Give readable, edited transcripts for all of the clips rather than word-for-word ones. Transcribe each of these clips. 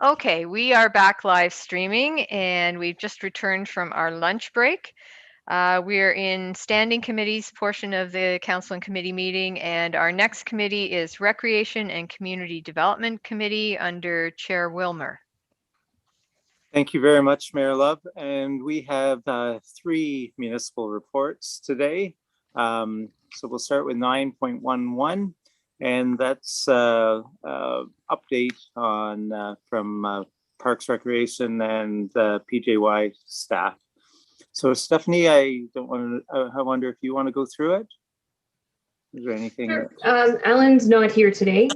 Okay, we are back live streaming and we've just returned from our lunch break. We're in standing committees portion of the council and committee meeting, and our next committee is Recreation and Community Development Committee under Chair Wilmer. Thank you very much, Mayor Love. And we have 3 municipal reports today. So we'll start with 9.11, and that's update on from Parks Recreation and PJY staff. So Stephanie, I wonder if you want to go through it. Is there anything? Sure. Alan's not here today.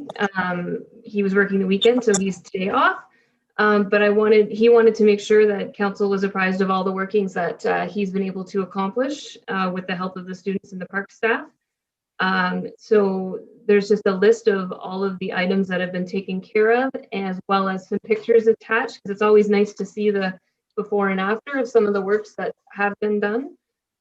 He was working the weekend, so he's today off. But he wanted to make sure that council was apprised of all the workings that he's been able to accomplish with the help of the students and the park staff. So there's just a list of all of the items that have been taken care of, as well as some pictures attached, because it's always nice to see the before and after of some of the works that have been done.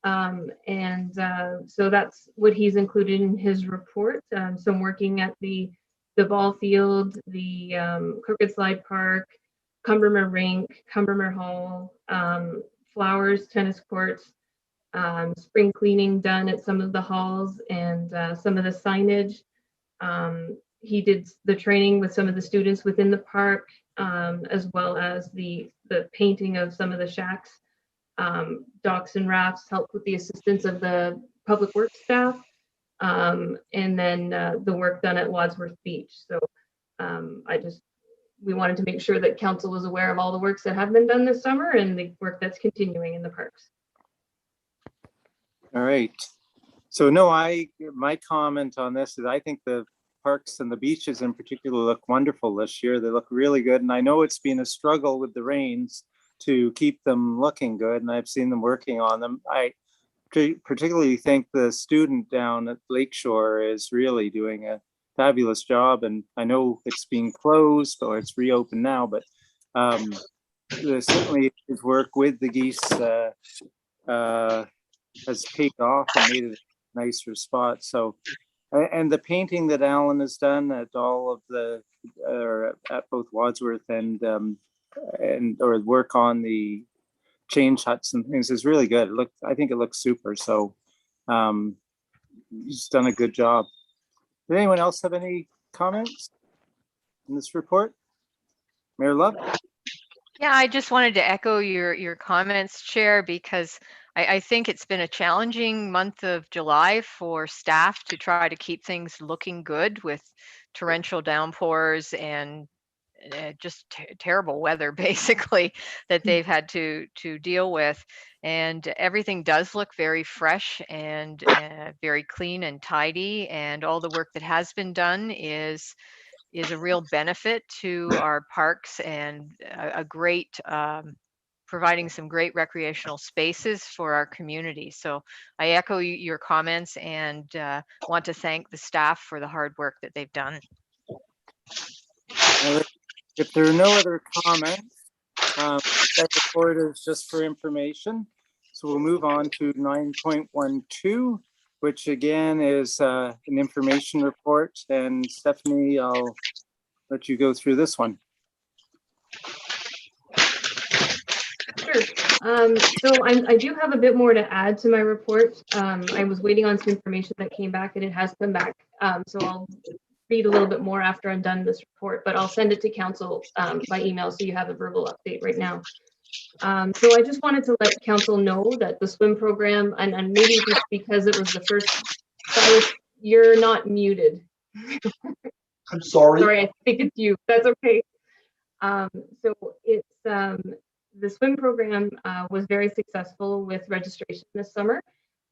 So that's what he's included in his report. Some working at the ball field, the Crooked Slide Park, Cumbermer Rink, Cumbermer Hall, Flowers Tennis Courts, spring cleaning done at some of the halls, and some of the signage. He did the training with some of the students within the park, as well as the painting of some of the shacks. Docks and rafts helped with the assistance of the public works staff, and then the work done at Wadsworth Beach. So we wanted to make sure that council was aware of all the works that have been done this summer and the work that's continuing in the parks. All right. So no, my comment on this is I think the parks and the beaches in particular look wonderful this year. They look really good. And I know it's been a struggle with the rains to keep them looking good. And I've seen them working on them. I particularly think the student down at Lakeshore is really doing a fabulous job. And I know it's being closed or it's reopened now, but certainly his work with the geese has paid off and made it a nicer spot. So, and the painting that Alan has done at all of the, at both Wadsworth and or work on the change huts and things is really good. I think it looks super. So he's done a good job. Did anyone else have any comments in this report? Mayor Love? Yeah, I just wanted to echo your comments, Chair, because I think it's been a challenging month of July for staff to try to keep things looking good with torrential downpours and just terrible weather, basically, that they've had to deal with. And everything does look very fresh and very clean and tidy. And all the work that has been done is a real benefit to our parks and a great providing some great recreational spaces for our community. So I echo your comments and want to thank the staff for the hard work that they've done. If there are no other comments, that report is just for information. So we'll move on to 9.12, which again is an information report. And Stephanie, I'll let you go through this one. Sure. So I do have a bit more to add to my report. I was waiting on some information that came back, and it has come back. So I'll read a little bit more after I'm done this report, but I'll send it to council by email so you have a verbal update right now. So I just wanted to let council know that the swim program, and maybe it's because it was the first, you're not muted. I'm sorry. Sorry, I think it's you. That's okay. So it's the swim program was very successful with registration this summer.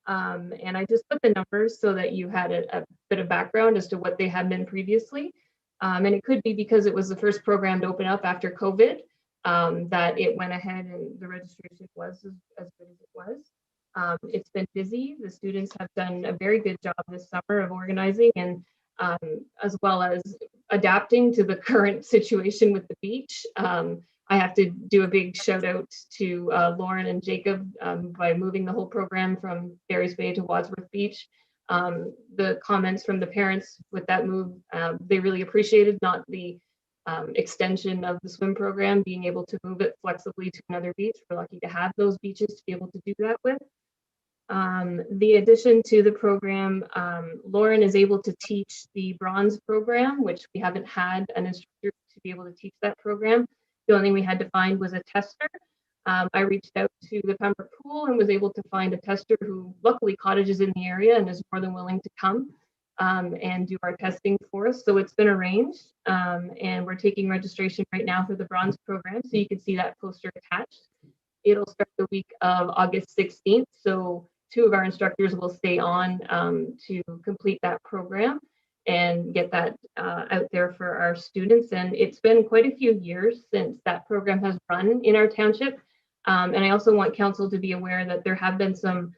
And I just put the numbers so that you had a bit of background as to what they had been previously. And it could be because it was the first program to open up after COVID, that it went ahead and the registration was as good as it was. It's been busy. The students have done a very good job this summer of organizing and as well as adapting to the current situation with the beach. I have to do a big shout out to Lauren and Jacob by moving the whole program from Barry's Bay to Wadsworth Beach. The comments from the parents with that move, they really appreciated not the extension of the swim program, being able to move it flexibly to another beach. We're lucky to have those beaches to be able to do that with. The addition to the program, Lauren is able to teach the bronze program, which we haven't had an instructor to be able to teach that program. The only thing we had to find was a tester. I reached out to the Pembroke Pool and was able to find a tester who luckily cottages in the area and is more than willing to come and do our testing for us. So it's been arranged, and we're taking registration right now for the bronze program. So you can see that poster attached. It'll start the week of August 16th. So 2 of our instructors will stay on to complete that program and get that out there for our students. And it's been quite a few years since that program has run in our township. And I also want council to be aware that there have been some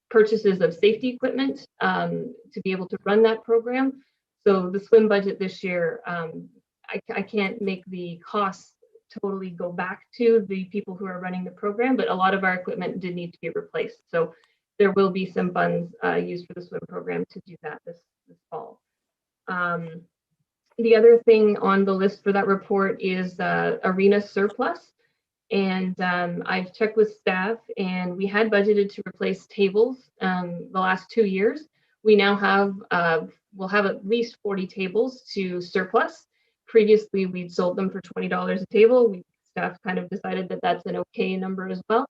purchases of safety equipment to be able to run that program. So the swim budget this year, I can't make the costs totally go back to the people who are running the program, but a lot of our equipment did need to be replaced. So there will be some funds used for the swim program to do that this fall. The other thing on the list for that report is arena surplus. And I've checked with staff, and we had budgeted to replace tables the last 2 years. We now have, we'll have at least 40 tables to surplus. Previously, we'd sold them for $20 a table. Staff kind of decided that that's an okay number as well.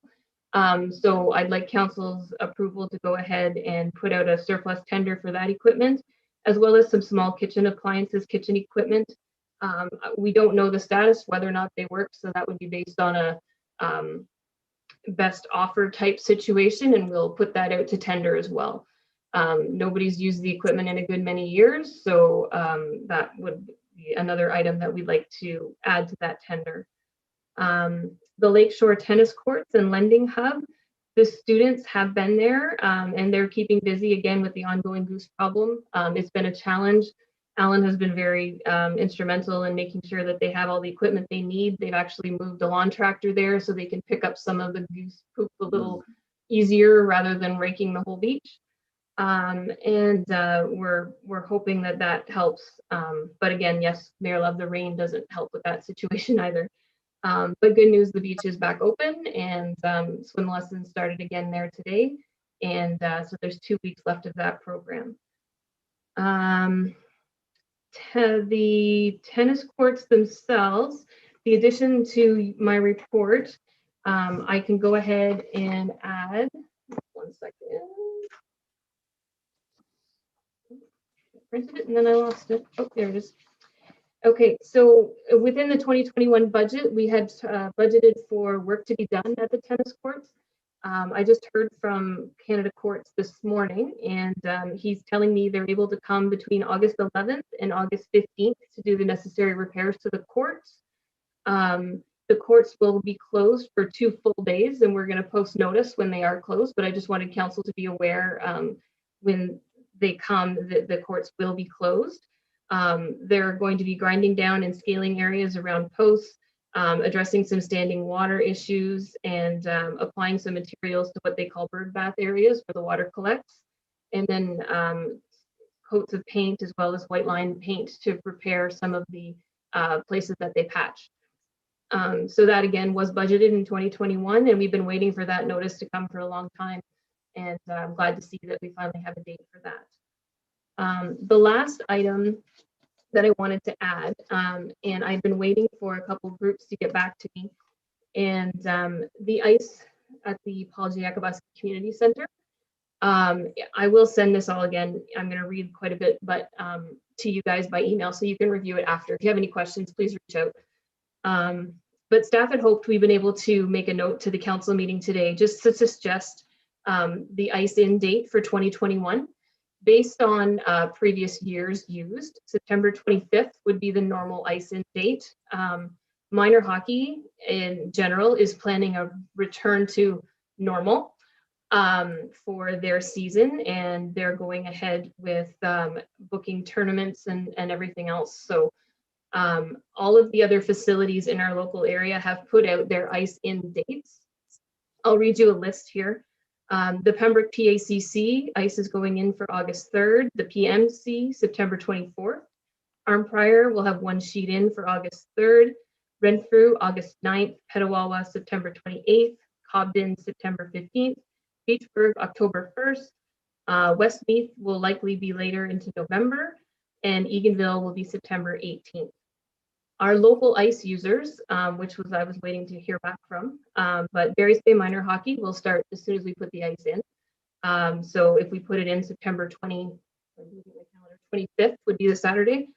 So I'd like council's approval to go ahead and put out a surplus tender for that equipment, as well as some small kitchen appliances, kitchen equipment. We don't know the status, whether or not they work, so that would be based on a best offer type situation, and we'll put that out to tender as well. Nobody's used the equipment in a good many years, so that would be another item that we'd like to add to that tender. The Lakeshore Tennis Courts and Lending Hub, the students have been there and they're keeping busy again with the ongoing goose problem. It's been a challenge. Alan has been very instrumental in making sure that they have all the equipment they need. They've actually moved a lawn tractor there so they can pick up some of the goose poop a little easier rather than raking the whole beach. We're hoping that that helps. But again, yes, Mayor Love, the rain doesn't help with that situation either. But good news, the beach is back open, and swim lessons started again there today. And so there's 2 weeks left of that program. The tennis courts themselves, the addition to my report, I can go ahead and add, 1 second. I printed it and then I lost it. Oh, there it is. Okay, so within the 2021 budget, we had budgeted for work to be done at the tennis courts. I just heard from Canada Courts this morning, and he's telling me they're able to come between August 11th and August 15th to do the necessary repairs to the courts. The courts will be closed for 2 full days, and we're going to post notice when they are closed, but I just wanted council to be aware when they come that the courts will be closed. They're going to be grinding down and scaling areas around posts, addressing some standing water issues, and applying some materials to what they call bird bath areas where the water collects, and then coats of paint as well as white line paint to repair some of the places that they patch. So that again was budgeted in 2021, and we've been waiting for that notice to come for a long time, and I'm glad to see that we finally have a date for that. The last item that I wanted to add, and I've been waiting for a couple groups to get back to me, and the ice at the Paul Giacobowski Community Center. I will send this all again. I'm going to read quite a bit, but to you guys by email, so you can review it after. If you have any questions, please reach out. But staff had hoped we've been able to make a note to the council meeting today, just to suggest the ice-in date for 2021. Based on previous years used, September 25th would be the normal ice-in date. Minor hockey in general is planning a return to normal for their season, and they're going ahead with booking tournaments and everything else. So all of the other facilities in our local area have put out their ice-in dates. I'll read you a list here. The Pembroke PACC ice is going in for August 3rd, the PMC September 24th, Arm Prior will have one sheet in for August 3rd, Renfrew August 9th, Petawawa September 28th, Cobden September 15th, Beachburg October 1st, Westmeath will likely be later into November, and Eganville will be September 18th. Our local ice users, which was I was waiting to hear back from, but Barry's Bay Minor Hockey will start as soon as we put the ice in. So if we put it in September 25th would be the Saturday,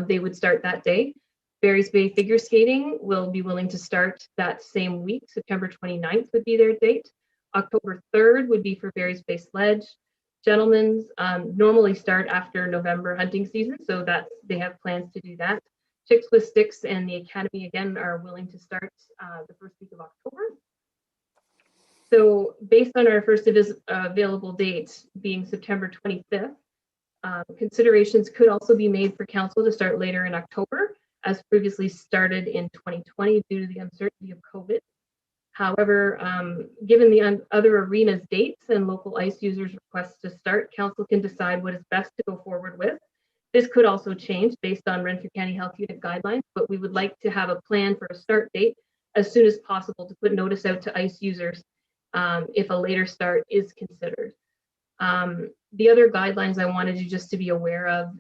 they would start that day. Barry's Bay Figure Skating will be willing to start that same week. September 29th would be their date. October 3rd would be for Barry's Bay Sledge. Gentlemen's normally start after November hunting season, so they have plans to do that. Chicks with Sticks and the Academy again are willing to start the first week of October. So based on our first available date being September 25th, considerations could also be made for council to start later in October, as previously started in 2020 due to the uncertainty of COVID. However, given the other arenas dates and local ice users' requests to start, council can decide what is best to go forward with. This could also change based on Renfrew County Health Unit guidelines, but we would like to have a plan for a start date as soon as possible to put notice out to ice users if a later start is considered. The other guidelines I wanted you just to be aware of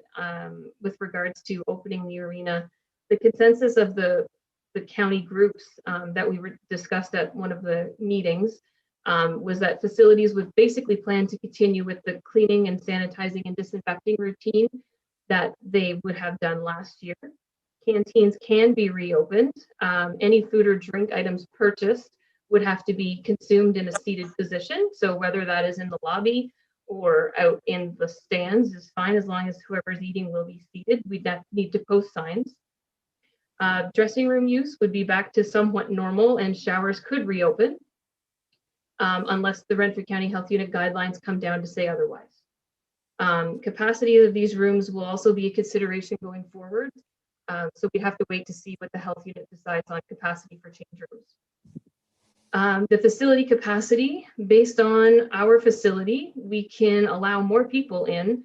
with regards to opening the arena, the consensus of the county groups that we discussed at one of the meetings was that facilities would basically plan to continue with the cleaning and sanitizing and disinfecting routine that they would have done last year. Canteens can be reopened. Any food or drink items purchased would have to be consumed in a seated position. So whether that is in the lobby or out in the stands is fine, as long as whoever's eating will be seated. We need to post signs. Dressing room use would be back to somewhat normal, and showers could reopen unless the Renfrew County Health Unit guidelines come down to say otherwise. Capacity of these rooms will also be a consideration going forward. So we have to wait to see what the health unit decides on capacity for change rooms. The facility capacity, based on our facility, we can allow more people in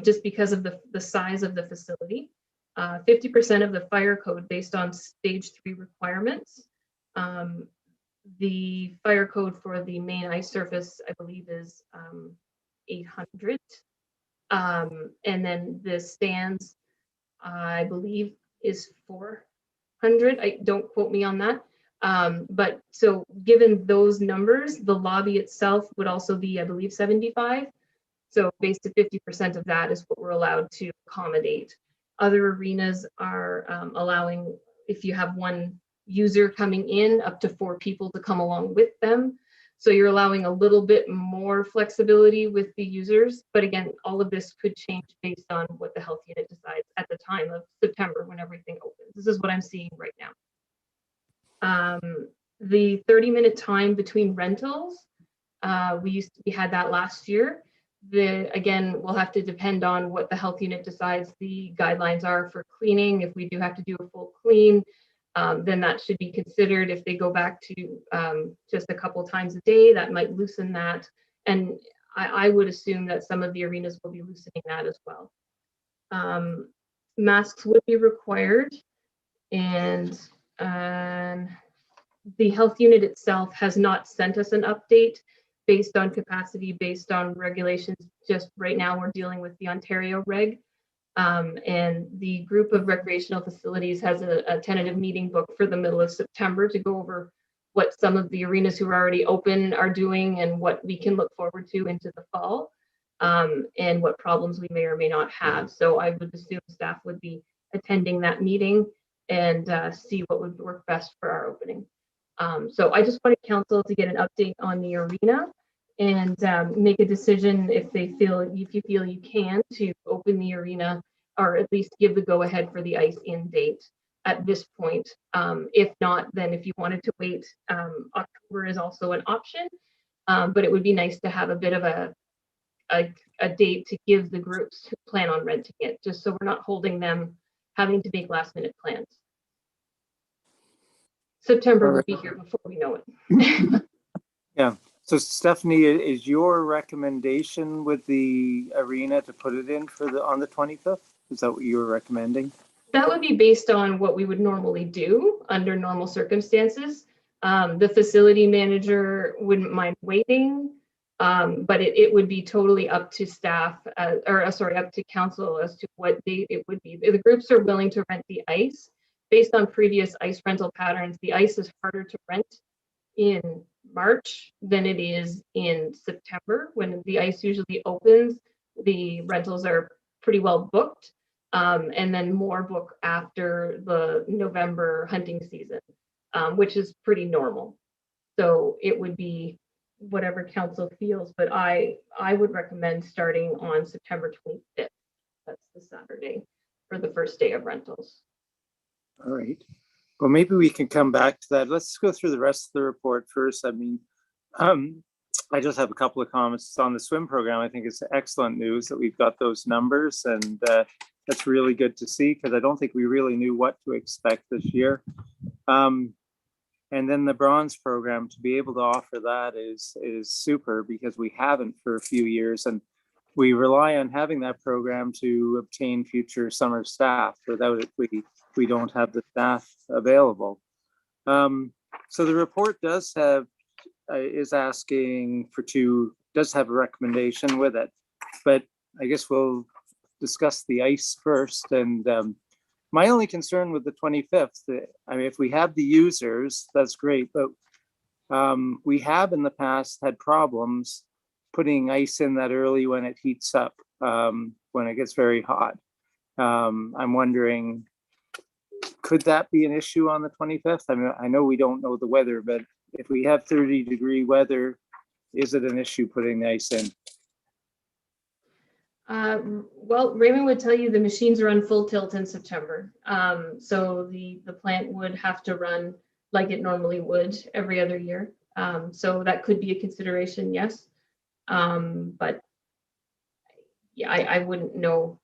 just because of the size of the facility. 50% of the fire code based on stage 3 requirements. The fire code for the main ice surface, I believe, is 800. And then the stands, I believe, is 400. Don't quote me on that. But so given those numbers, the lobby itself would also be, I believe, 75. So based to 50% of that is what we're allowed to accommodate. Other arenas are allowing, if you have one user coming in, up to 4 people to come along with them. So you're allowing a little bit more flexibility with the users. But again, all of this could change based on what the health unit decides at the time of September when everything opens. This is what I'm seeing right now. The 30-minute time between rentals, we had that last year. Again, we'll have to depend on what the health unit decides the guidelines are for cleaning. If we do have to do a full clean, then that should be considered. If they go back to just a couple times a day, that might loosen that. And I would assume that some of the arenas will be loosening that as well. Masks would be required, and the health unit itself has not sent us an update based on capacity, based on regulations. Just right now, we're dealing with the Ontario reg. And the group of recreational facilities has a tentative meeting booked for the middle of September to go over what some of the arenas who are already open are doing and what we can look forward to into the fall, and what problems we may or may not have. So I would assume staff would be attending that meeting and see what would work best for our opening. So I just wanted council to get an update on the arena and make a decision if you feel you can to open the arena, or at least give the go ahead for the ice in date at this point. If not, then if you wanted to wait, October is also an option, but it would be nice to have a bit of a date to give the groups who plan on renting it, just so we're not holding them having to make last minute plans. September will be here before we know it. Yeah. So Stephanie, is your recommendation with the arena to put it in for on the 25th? Is that what you were recommending? That would be based on what we would normally do under normal circumstances. The facility manager wouldn't mind waiting, but it would be totally up to staff, up to council as to what date it would be. The groups are willing to rent the ice. Based on previous ice rental patterns, the ice is harder to rent in March than it is in September. When the ice usually opens, the rentals are pretty well booked. And then more book after the November hunting season, which is pretty normal. So it would be whatever council feels, but I would recommend starting on September 25th. That's the Saturday for the first day of rentals. All right. Well, maybe we can come back to that. Let's go through the rest of the report first. I mean, I just have a couple of comments on the swim program. I think it's excellent news that we've got those numbers, and that's really good to see, because I don't think we really knew what to expect this year. And then the bronze program, to be able to offer that is super, because we haven't for a few years, and we rely on having that program to obtain future summer staff. Without it, we don't have the staff available. So the report does have is asking for does have a recommendation with it, but I guess we'll discuss the ice first. And my only concern with the 25th, I mean, if we have the users, that's great, but we have in the past had problems putting ice in that early when it heats up, when it gets very hot. I'm wondering, could that be an issue on the 25th? I mean, I know we don't know the weather, but if we have 30-degree weather, is it an issue putting the ice in? Well, Raymond would tell you the machines are on full tilt in September. So the plant would have to run like it normally would every other year. So that could be a consideration, yes. But yeah, I wouldn't know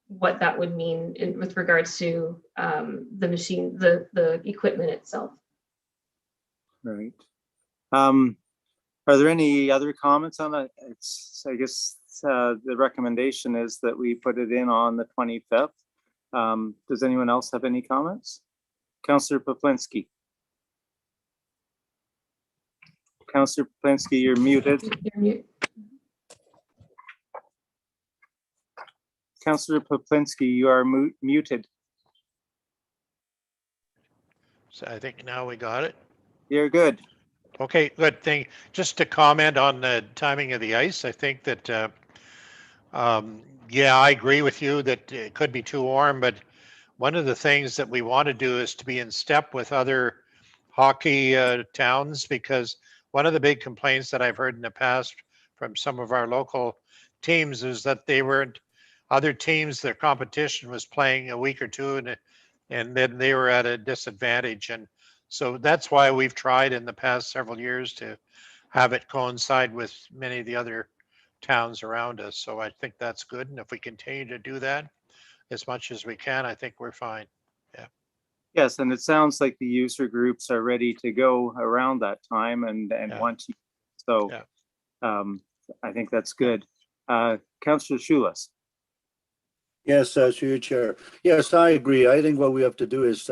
what that would mean with regards to the machine, the equipment itself. Right. Are there any other comments on it? I guess the recommendation is that we put it in on the 25th. Does anyone else have any comments? Councillor Poplinski. Councillor Poplinski, you're muted. Councillor Poplinski, you are muted. So I think now we got it. You're good. Okay, good thing. Just to comment on the timing of the ice, I think that, yeah, I agree with you that it could be too warm, but one of the things that we want to do is to be in step with other hockey towns, because one of the big complaints that I've heard in the past from some of our local teams is that they weren't, other teams, their competition was playing a week or two and then they were at a disadvantage. And so that's why we've tried in the past several years to have it coincide with many of the other towns around us. So I think that's good. And if we continue to do that as much as we can, I think we're fine. Yeah. Yes, and it sounds like the user groups are ready to go around that time and Yeah. want to. So Yeah. I think that's good. Councillor Schulas. Yes, through your chair. Yes, I agree. I think what we have to do is,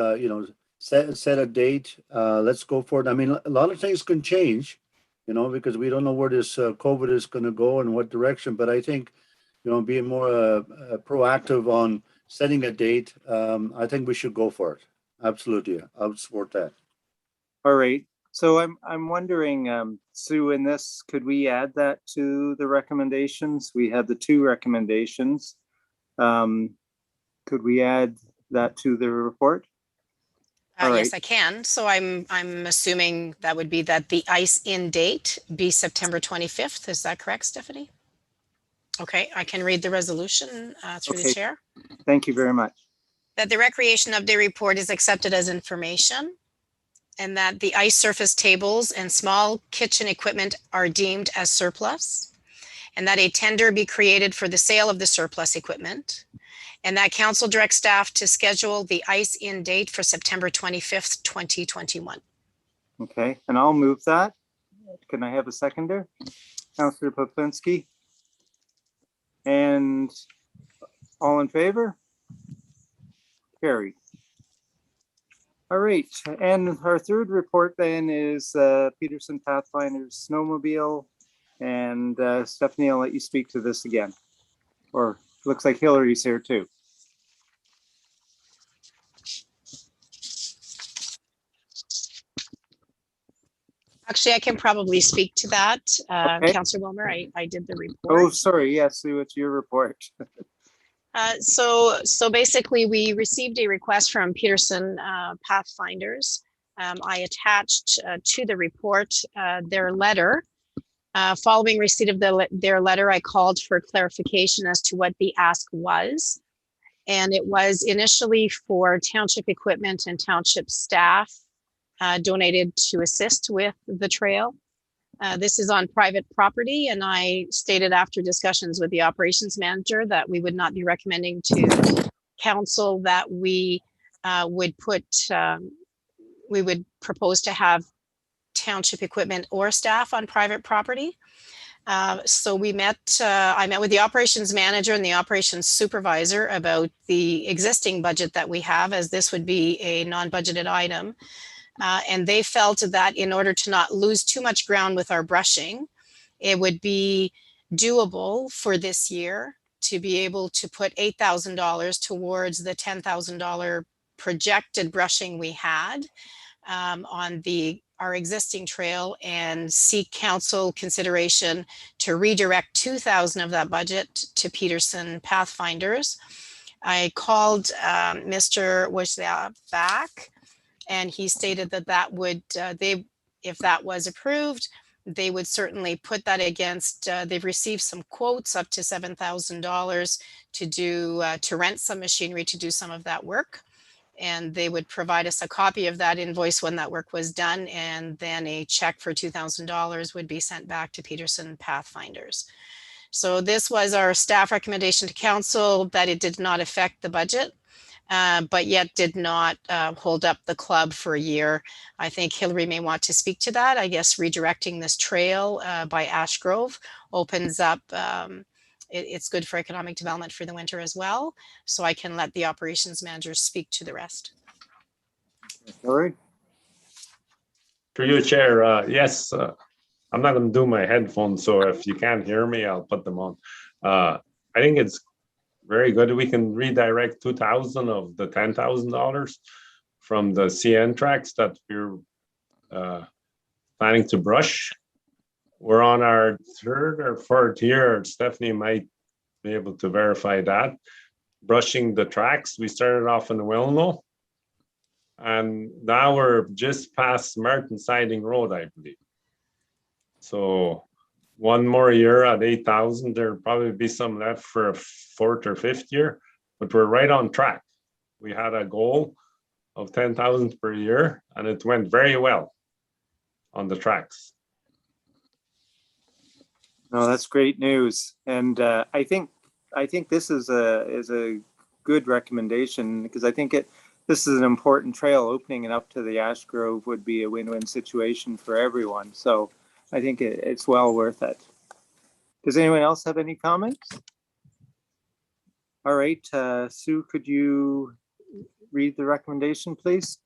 set a date. Let's go for it. I mean, a lot of things can change, because we don't know where this COVID is going to go and what direction. But I think, being more proactive on setting a date, I think we should go for it. Absolutely, I would support that. All right. So I'm wondering, Sue, in this, could we add that to the recommendations? We have the 2 recommendations. Could we add that to the report? All Yes, right. I can. So I'm assuming that would be that the ice in date be September 25th. Is that correct, Stephanie? Okay, I can read the resolution through the Okay. chair. Thank you very much. That the recreation update report is accepted as information, and that the ice surface tables and small kitchen equipment are deemed as surplus, and that a tender be created for the sale of the surplus equipment, and that council direct staff to schedule the ice in date for September 25th, 2021. Okay, and I'll move that. Can I have a seconder? Councillor Poplinski. And all in favor? Carried. All right, and our third report then is Peterson Pathfinder's snowmobile. And Stephanie, I'll let you speak to this again. Or looks like Hillary's here too. Actually, I can probably speak to that. Okay. Councillor Wilmer, I did the report. Oh, sorry. Yes, Sue, it's your report. So basically, we received a request from Peterson Pathfinders. I attached to the report their letter. Following receipt of their letter, I called for clarification as to what the ask was. And it was initially for township equipment and township staff donated to assist with the trail. This is on private property, and I stated after discussions with the operations manager that we would not be recommending to council that we would propose to have township equipment or staff on private property. So I met with the operations manager and the operations supervisor about the existing budget that we have, as this would be a non-budgeted item. And they felt that in order to not lose too much ground with our brushing, it would be doable for this year to be able to put $8,000 towards the $10,000 projected brushing we had on our existing trail, and seek council consideration to redirect 2,000 of that budget to Peterson Pathfinders. I called Mr. Wojciech back, and he stated that would, if that was approved, they would certainly put that against, they've received some quotes up to $7,000 to rent some machinery to do some of that work. And they would provide us a copy of that invoice when that work was done, and then a check for $2,000 would be sent back to Peterson Pathfinders. So this was our staff recommendation to council, that it did not affect the budget, but yet did not hold up the club for a year. I think Hillary may want to speak to that. I guess redirecting this trail by Ash Grove opens up, it's good for economic development for the winter as well. So I can let the operations manager speak to the rest. Hillary? Through you, Chair. Yes, I'm not going to do my headphones, so if you can't hear me, I'll put them on. I think it's very good. We can redirect 2,000 of the $10,000 from the CN tracks that we're planning to brush. We're on our third or fourth year. Stephanie might be able to verify that. Brushing the tracks. We started off in the Wilno, and now we're just past Martin Siding Road, I believe. So one more year at 8,000, there'll probably be some left for a fourth or fifth year, but we're right on track. We had a goal of 10,000 per year, and it went very well on the tracks. No, that's great news. And I think this is a good recommendation, because I think this is an important trail. Opening it up to the Ash Grove would be a win-win situation for everyone. So I think it's well worth it. Does anyone else have any comments? All right, Sue, could you read the recommendation, please?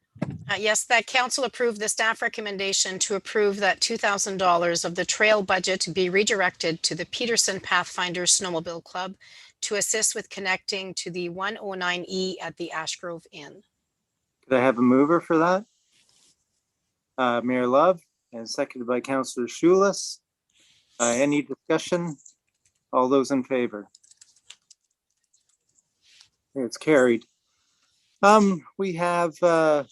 Yes, that council approved the staff recommendation to approve that $2,000 of the trail budget be redirected to the Peterson Pathfinder Snowmobile Club to assist with connecting to the 109E at the Ash Grove Inn. Could I have a mover for that? Mayor Love, and seconded by Councillor Schulis. Any discussion? All those in favor? It's carried. We have, I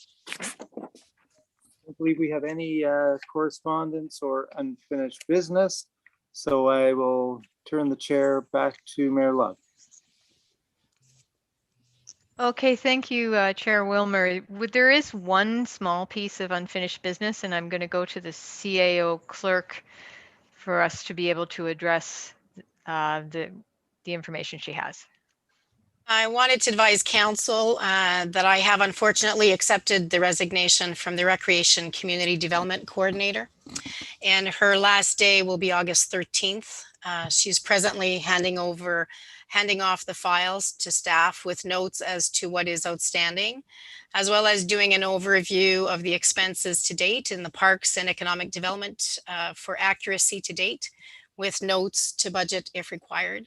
don't believe we have any correspondence or unfinished business. So I will turn the chair back to Mayor Love. Okay, thank you, Chair Wilmer. There is one small piece of unfinished business, and I'm going to go to the CAO clerk for us to be able to address the information she has. I wanted to advise council that I have unfortunately accepted the resignation from the Recreation Community Development Coordinator, and her last day will be August 13th. She's presently handing off the files to staff with notes as to what is outstanding, as well as doing an overview of the expenses to date in the parks and economic development for accuracy to date, with notes to budget if required.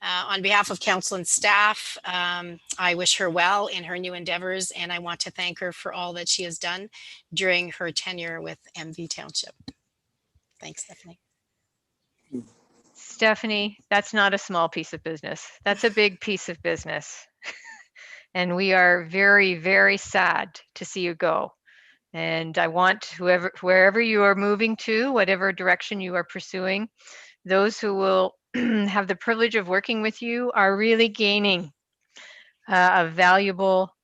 On behalf of council and staff, I wish her well in her new endeavors, and I want to thank her for all that she has done during her tenure with MV Township. Thanks, Stephanie. Stephanie, that's not a small piece of business. That's a big piece of business. And we are very, very sad to see you go. And I want wherever you are moving to, whatever direction you are pursuing, those who will have the privilege of working with you are really gaining a valuable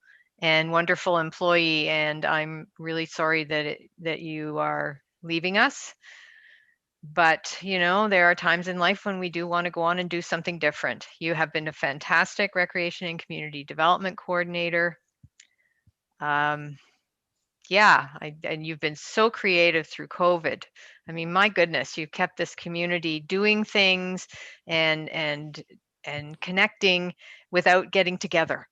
and wonderful employee. And I'm really sorry that you are leaving us. But, you know, there are times in life when we do want to go on and do something different. You have been a fantastic recreation and community development coordinator. Yeah, and you've been so creative through COVID. I mean, my goodness, you've kept this community doing things and connecting without getting together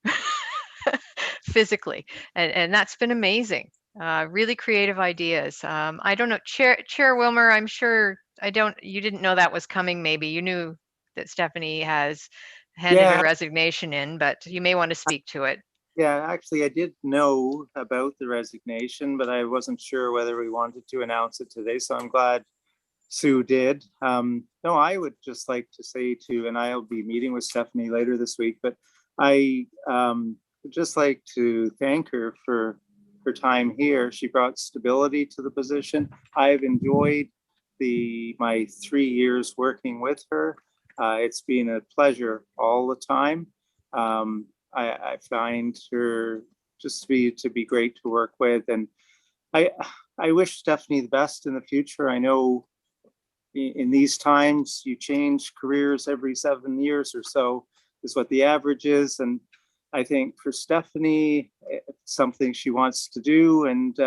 physically, and that's been amazing. Really creative ideas. I don't know, Chair Wilmer, I'm sure you didn't know that was coming. Maybe you knew that Stephanie has handed her resignation in, but you may want to speak to it. Yeah, actually, I did know about the resignation, but I wasn't sure whether we wanted to announce it today. So I'm glad Sue did. No, I would just like to say and I'll be meeting with Stephanie later this week, but I would just like to thank her for her time here. She brought stability to the position. I've enjoyed my 3 years working with her. It's been a pleasure all the time. I find her just to be great to work with, and I wish Stephanie the best in the future. I know in these times you change careers every 7 years or so is what the average is, and I think for Stephanie it's something she wants to do, and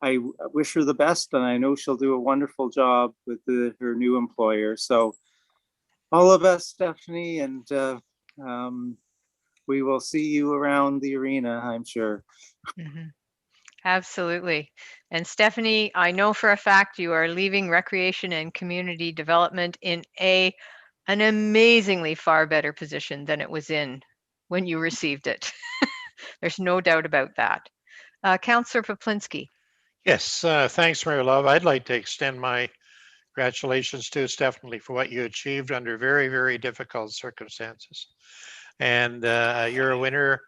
I wish her the best, and I know she'll do a wonderful job with her new employer. So all of us, Stephanie, and we will see you around the arena, I'm sure. Mm-hmm. Absolutely. And Stephanie, I know for a fact you are leaving recreation and community development in an amazingly far better position than it was in when you received it. There's no doubt about that. Councillor Poplinski. Yes, thanks, Mayor Love. I'd like to extend my congratulations to Stephanie for what you achieved under very, very difficult circumstances. And you're a winner,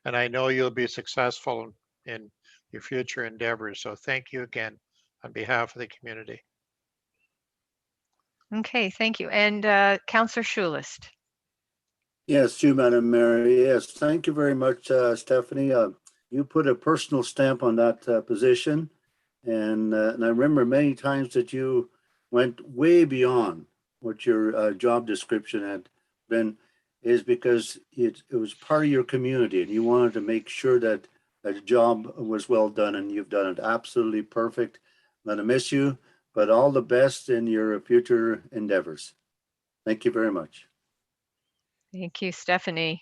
and I know you'll be successful in your future endeavors. So thank you again on behalf of the community. Okay, thank you. And Councillor Schulist. Yes, you, Madam Mayor. Yes, thank you very much, Stephanie. You put a personal stamp on that position. And I remember many times that you went way beyond what your job description had been, is because it was part of your community and you wanted to make sure that the job was well done, and you've done it absolutely perfect. I'm going to miss you, but all the best in your future endeavors. Thank you very much. Thank you, Stephanie.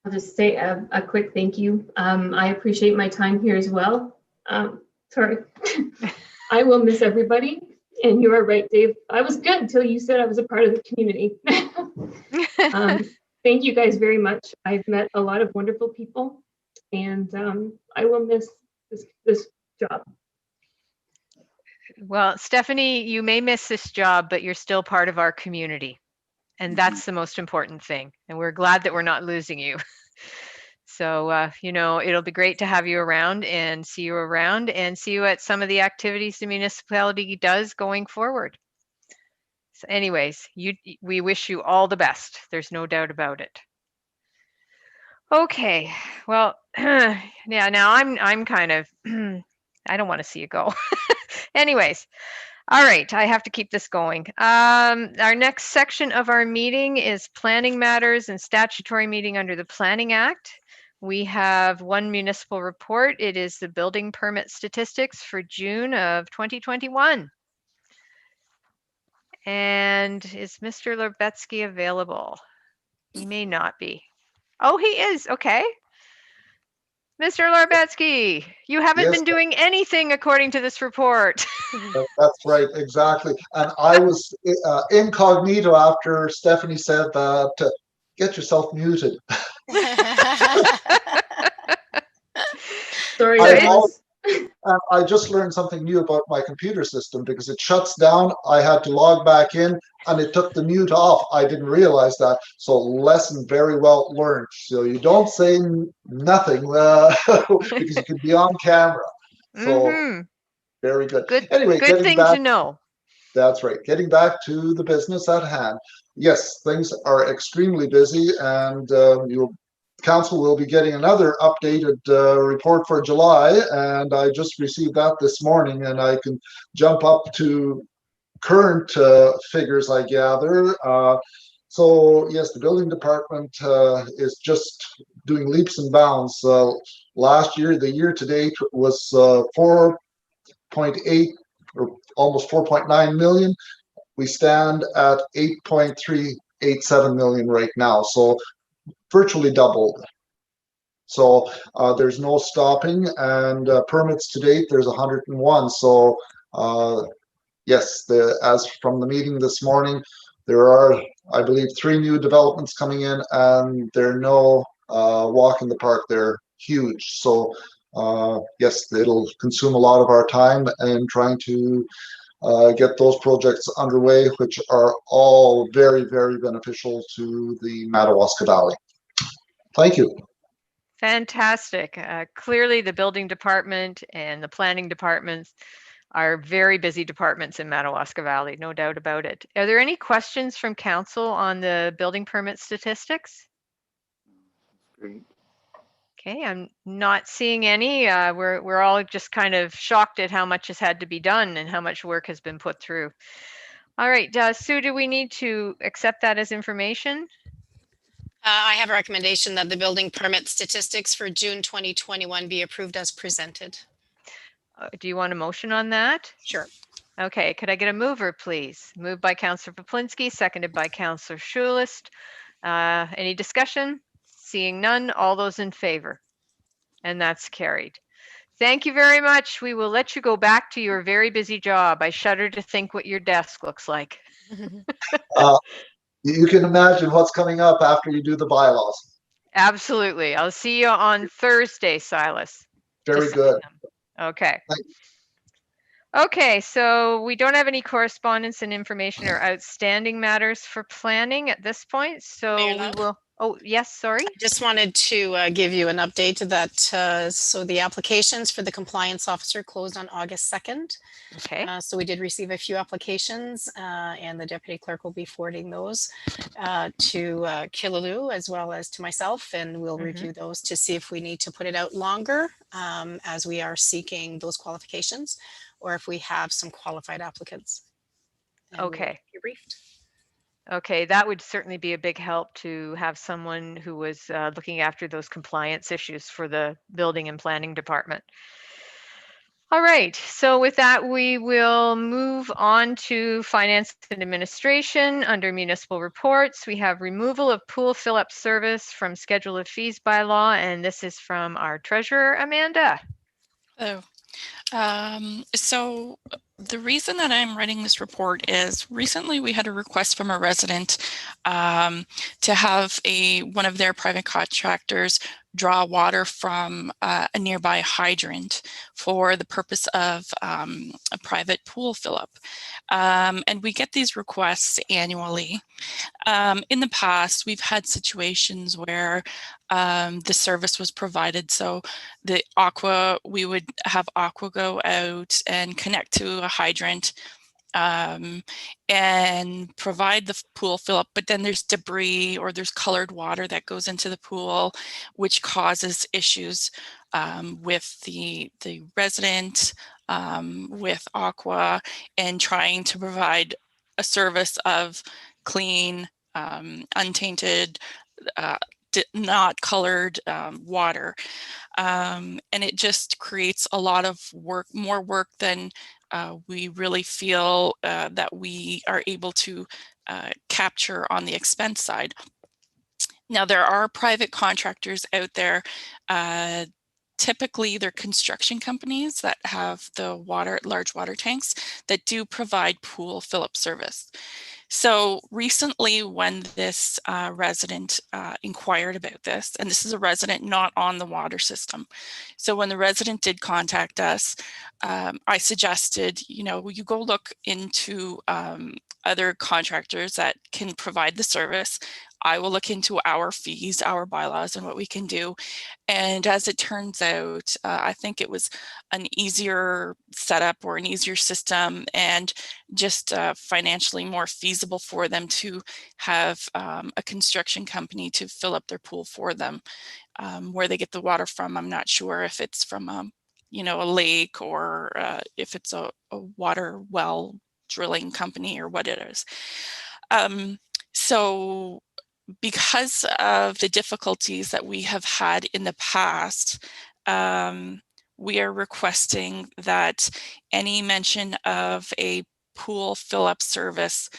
I'll just say a quick thank you. I appreciate my time here as well. Sorry, I will miss everybody. And you are right, Dave. I was good until you said I was a part of the community. Thank you guys very much. I've met a lot of wonderful people, and I will miss this job. Well, Stephanie, you may miss this job, but you're still part of our community. And that's the most important thing. And we're glad that we're not losing you. So, you know, it'll be great to have you around and see you at some of the activities the municipality does going forward. So anyways, we wish you all the best. There's no doubt about it. Okay, well, yeah, now I'm kind of, I don't want to see you go. Anyways, all right, I have to keep this going. Our next section of our meeting is planning matters and statutory meeting under the Planning Act. We have one municipal report. It is the building permit statistics for June of 2021. And is Mr. Lubetsky available? He may not be. Oh, he is. Okay. Mr. Lubetsky, you haven't Yes, been doing anything according to this report. that's right, exactly. And I was incognito after Stephanie said that get yourself muted. Sorry, I So Douglas. I just learned something new about my computer system because it shuts down. I had to log back in and it took the mute off. I didn't realize that. So lesson very well learned. So you don't say nothing because you can be on camera. So Mm-hmm. very good. Good, Anyway, good getting thing back, to know. that's right. Getting back to the business at hand. Yes, things are extremely busy and you'll council will be getting another updated report for July, and I just received that this morning, and I can jump up to current figures, I gather. So yes, the building department is just doing leaps and bounds. Last year, the year to date was 4.8 or almost 4.9 million. We stand at 8.387 million right now. So virtually doubled. So there's no stopping, and permits to date, there's 101. So yes, as from the meeting this morning, there are, I believe, 3 new developments coming in, and they're no walk in the park. They're huge. So yes, it'll consume a lot of our time and trying to get those projects underway, which are all very, very beneficial to the Madawaska Valley. Thank you. Fantastic. Clearly, the building department and the planning departments are very busy departments in Madawaska Valley, no doubt about it. Are there any questions from council on the building permit statistics? Great. Okay, I'm not seeing any. We're all just kind of shocked at how much has had to be done and how much work has been put through. All right, Sue, do we need to accept that as information? I have a recommendation that the building permit statistics for June 2021 be approved as presented. Do you want a motion on that? Sure. Okay, could I get a mover, please? Moved by Councillor Poplinski, seconded by Councillor Schulist. Any discussion? Seeing none, all those in favor? And that's carried. Thank you very much. We will let you go back to your very busy job. I shudder to think what your desk looks like. You can imagine what's coming up after you do the bylaws. Absolutely. I'll see you on Thursday, Silas. Very good. Okay. Thanks. Okay, so we don't have any correspondence and information or outstanding matters for planning at this point. So Mayor we Love? will, oh, yes, sorry. Just wanted to give you an update that so the applications for the compliance officer closed on August 2nd. Okay. So we did receive a few applications and the deputy clerk will be forwarding those to Killaloe as well as to myself, and we'll review those to see if we need to put it out longer as we are seeking those qualifications, or if we have some qualified applicants. And Okay. you're briefed. Okay, that would certainly be a big help to have someone who was looking after those compliance issues for the building and planning department. All right, so with that, we will move on to finance and administration. Under municipal reports, we have removal of pool fill-up service from schedule of fees bylaw, and this is from our treasurer, Amanda. Hello. So the reason that I'm writing this report is recently we had a request from a resident to have one of their private contractors draw water from a nearby hydrant for the purpose of a private pool fill-up. And we get these requests annually. In the past, we've had situations where the service was provided. So we would have Aqua go out and connect to a hydrant and provide the pool fill up, but then there's debris or there's colored water that goes into the pool, which causes issues with the resident, with Aqua, and trying to provide a service of clean, untainted not colored water. And it just creates a lot of work, more work than we really feel that we are able to capture on the expense side. Now, there are private contractors out there. Typically, they're construction companies that have the large water tanks that do provide pool fill-up service. So recently, when this resident inquired about this, and this is a resident not on the water system. So when the resident did contact us, I suggested, you go look into other contractors that can provide the service. I will look into our fees, our bylaws, and what we can do. And as it turns out, I think it was an easier setup or an easier system, and just financially more feasible for them to have a construction company to fill up their pool for them. Where they get the water from, I'm not sure if it's from a lake, or if it's a water well drilling company, or what it is. So because of the difficulties that we have had in the past, we are requesting that any mention of a pool fill-up service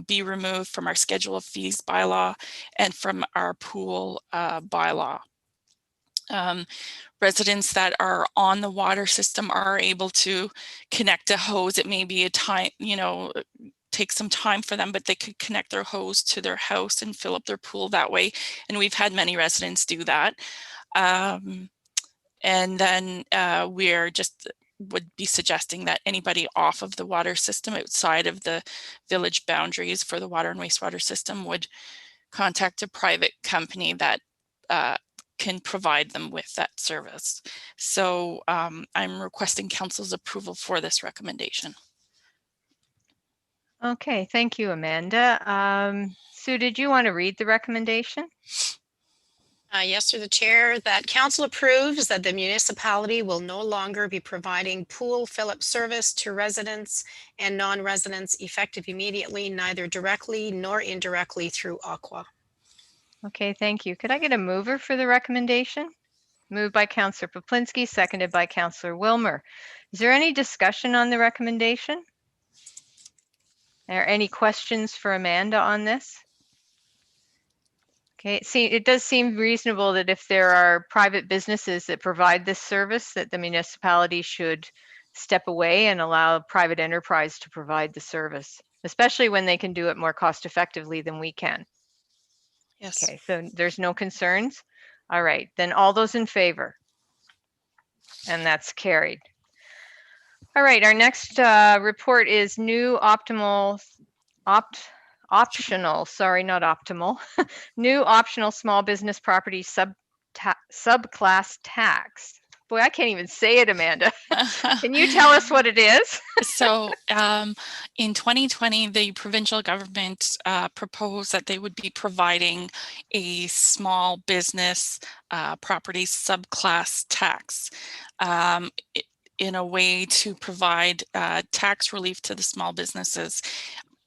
be removed from our schedule of fees bylaw and from our pool bylaw. Residents that are on the water system are able to connect a hose. It may be a time, take some time for them, but they could connect their hose to their house and fill up their pool that way. And we've had many residents do that. And then would be suggesting that anybody off of the water system outside of the village boundaries for the water and wastewater system would contact a private company that can provide them with that service. So I'm requesting council's approval for this recommendation. Okay, thank you, Amanda. Sue, did you want to read the recommendation? Yes, through the chair, that council approves that the municipality will no longer be providing pool fill-up service to residents and non-residents effective immediately, neither directly nor indirectly through Aqua. Okay, thank you. Could I get a mover for the recommendation? Moved by Councillor Poplinski, seconded by Councillor Wilmer. Is there any discussion on the recommendation? Are there any questions for Amanda on this? Okay, it does seem reasonable that if there are private businesses that provide this service, that the municipality should step away and allow private enterprise to provide the service, especially when they can do it more cost effectively than we can. Yes. Okay, so there's no concerns. All right, then all those in favor? And that's carried. All right, our next report is new optional, new optional small business property subclass tax. Boy, I can't even say it, Amanda. Can you tell us what it is? So in 2020, the provincial government proposed that they would be providing a small business property subclass tax in a way to provide tax relief to the small businesses.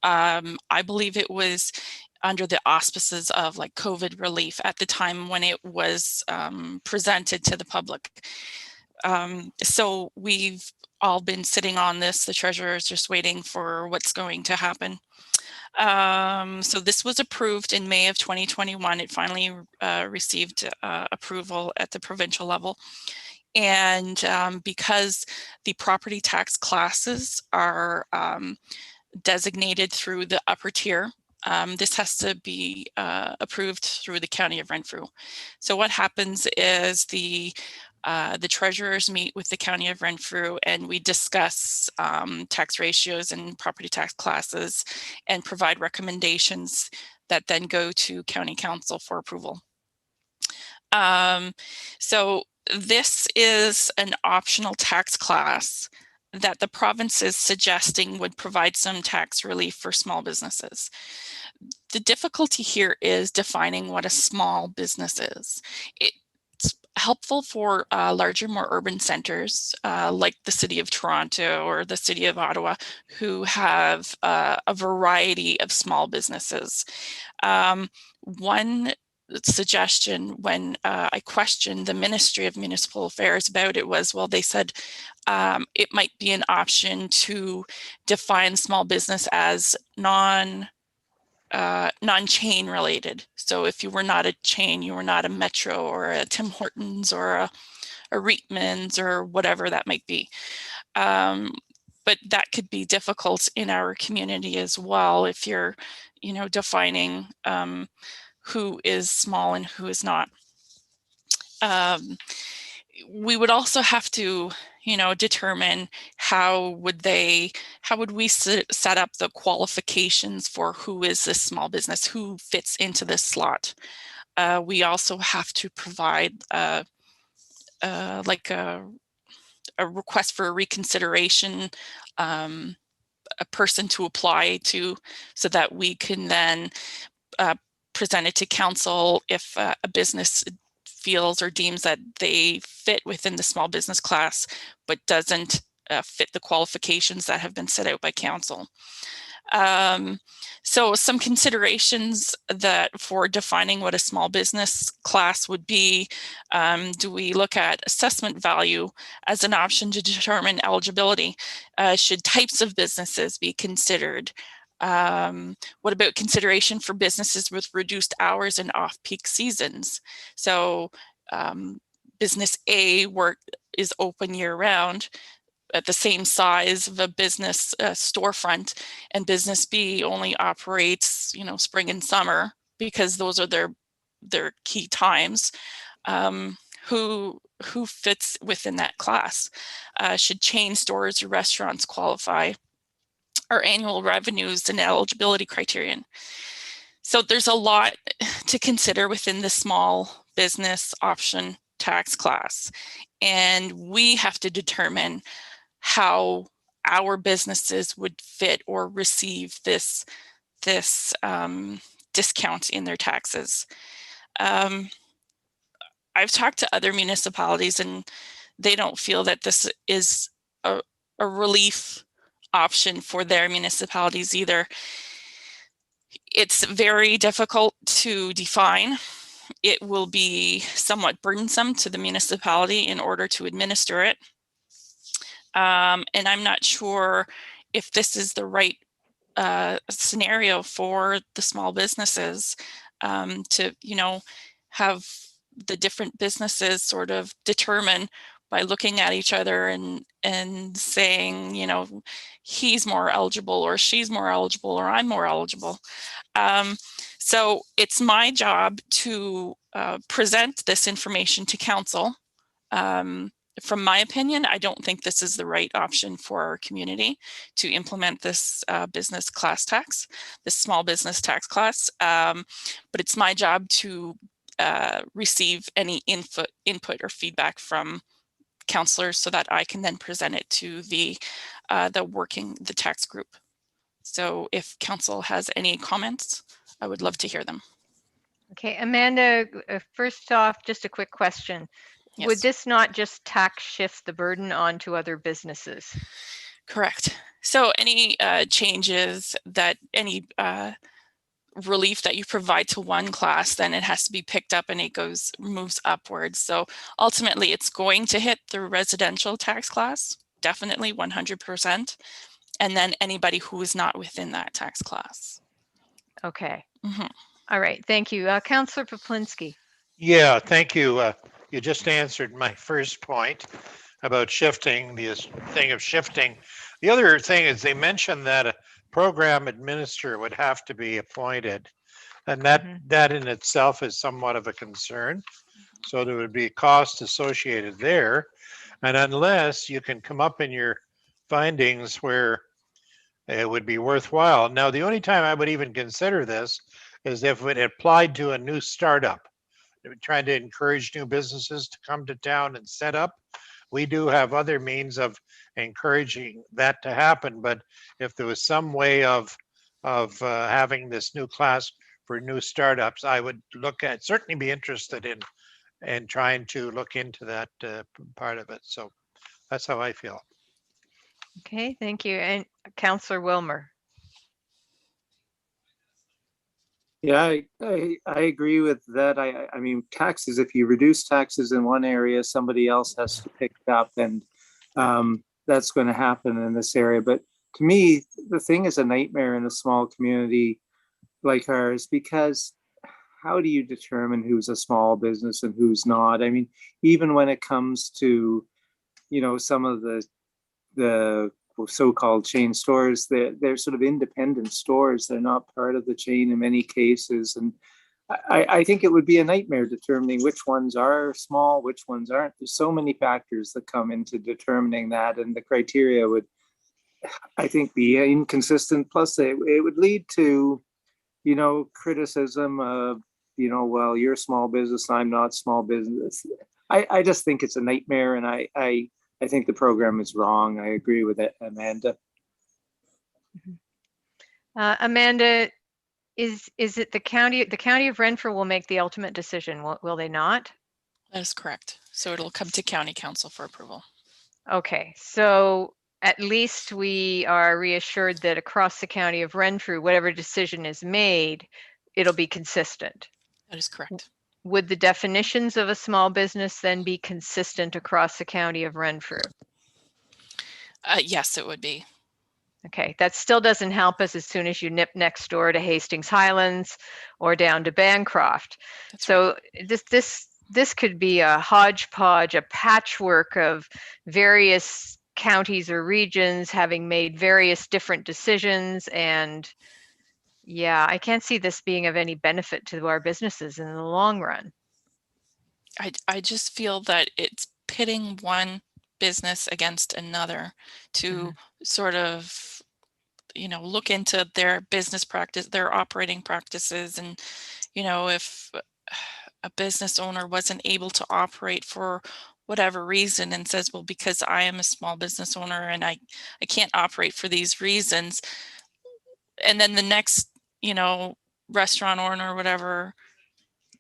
I believe it was under the auspices of like COVID relief at the time when it was presented to the public. So we've all been sitting on this. The treasurer is just waiting for what's going to happen. So this was approved in May of 2021. It finally received approval at the provincial level. And because the property tax classes are designated through the upper tier, this has to be approved through the County of Renfrew. So what happens is the treasurers meet with the County of Renfrew and we discuss tax ratios and property tax classes and provide recommendations that then go to County Council for approval. So this is an optional tax class that the province is suggesting would provide some tax relief for small businesses. The difficulty here is defining what a small business is. It's helpful for larger, more urban centers like the City of Toronto or the City of Ottawa, who have a variety of small businesses. One suggestion when I questioned the Ministry of Municipal Affairs about it was, well, they said it might be an option to define small business as non-chain related. So if you were not a chain, you were not a Metro or a Tim Hortons or a Reitmans or whatever that might be. But that could be difficult in our community as well if you're, defining who is small and who is not. We would also have to, determine how would we set up the qualifications for who is this small business, who fits into this slot. We also have to provide like a request for a reconsideration, a person to apply to, so that we can then present it to council if a business feels or deems that they fit within the small business class, but doesn't fit the qualifications that have been set out by council. So some considerations that for defining what a small business class would be, do we look at assessment value as an option to determine eligibility? Should types of businesses be considered? What about consideration for businesses with reduced hours and off-peak seasons? So business A is open year-round at the same size of a business storefront, and business B only operates, spring and summer because those are their key times. Who fits within that class? Should chain stores or restaurants qualify? Our annual revenues and eligibility criterion. So there's a lot to consider within the small business option tax class, and we have to determine how our businesses would fit or receive this discount in their taxes. I've talked to other municipalities, and they don't feel that this is a relief option for their municipalities either. It's very difficult to define. It will be somewhat burdensome to the municipality in order to administer it. And I'm not sure if this is the right scenario for the small businesses to, have the different businesses sort of determine by looking at each other and saying, he's more eligible or she's more eligible or I'm more eligible. So it's my job to present this information to council. From my opinion, I don't think this is the right option for our community to implement this business class tax, this small business tax class. But it's my job to receive any input or feedback from councillors so that I can then present it to the tax group. So if council has any comments, I would love to hear them. Okay, Amanda, first off, just a quick question. Yes. Would this not just tax shift the burden onto other businesses? Correct. So any changes that any relief that you provide to one class, then it has to be picked up and it moves upwards. So ultimately it's going to hit the residential tax class, definitely 100%. And then anybody who is not within that tax class. Okay. Mm-hmm. All right. Thank you. Councillor Poplinski. Yeah, thank you. You just answered my first point about shifting, this thing of shifting. The other thing is they mentioned that a program administrator would have to be appointed, and that in itself is somewhat of a concern. So there would be a cost associated there. And unless you can come up in your findings where it would be worthwhile. Now, the only time I would even consider this is if it applied to a new startup. Trying to encourage new businesses to come to town and set up. We do have other means of encouraging that to happen, but if there was some way of having this new class for new startups, I would certainly be interested in trying to look into that part of it. So that's how I feel. Okay, thank you. And Councillor Wilmer. Yeah, I agree with that. I mean, taxes, if you reduce taxes in one area, somebody else has to pick it up, and that's going to happen in this area. But to me, the thing is a nightmare in a small community like ours, because how do you determine who's a small business and who's not? I mean, even when it comes to, some of the so-called chain stores, they're sort of independent stores. They're not part of the chain in many cases. And I think it would be a nightmare determining which ones are small, which ones aren't. There's so many factors that come into determining that, and the criteria would, I think, be inconsistent. Plus, it would lead to, criticism of, well, you're a small business, I'm not small business. I just think it's a nightmare, and I think the program is wrong. I agree with it, Amanda. Amanda, is it the county of Renfrew will make the ultimate decision, will they not? That is correct. So it'll come to county council for approval. Okay, so at least we are reassured that across the county of Renfrew, whatever decision is made, it'll be consistent. That is correct. Would the definitions of a small business then be consistent across the county of Renfrew? Yes, it would be. Okay, that still doesn't help us as soon as you nip next door to Hastings Highlands or down to Bancroft. That's So this could be a hodgepodge, a patchwork of various counties or regions having made various different decisions. And yeah, I can't see this being of any benefit to our businesses in the long run. I just feel that it's pitting one business against another to sort of, look into their business practice, their operating practices. And, if a business owner wasn't able to operate for whatever reason and says, well, because I am a small business owner and I can't operate for these reasons. And then the next, restaurant owner or whatever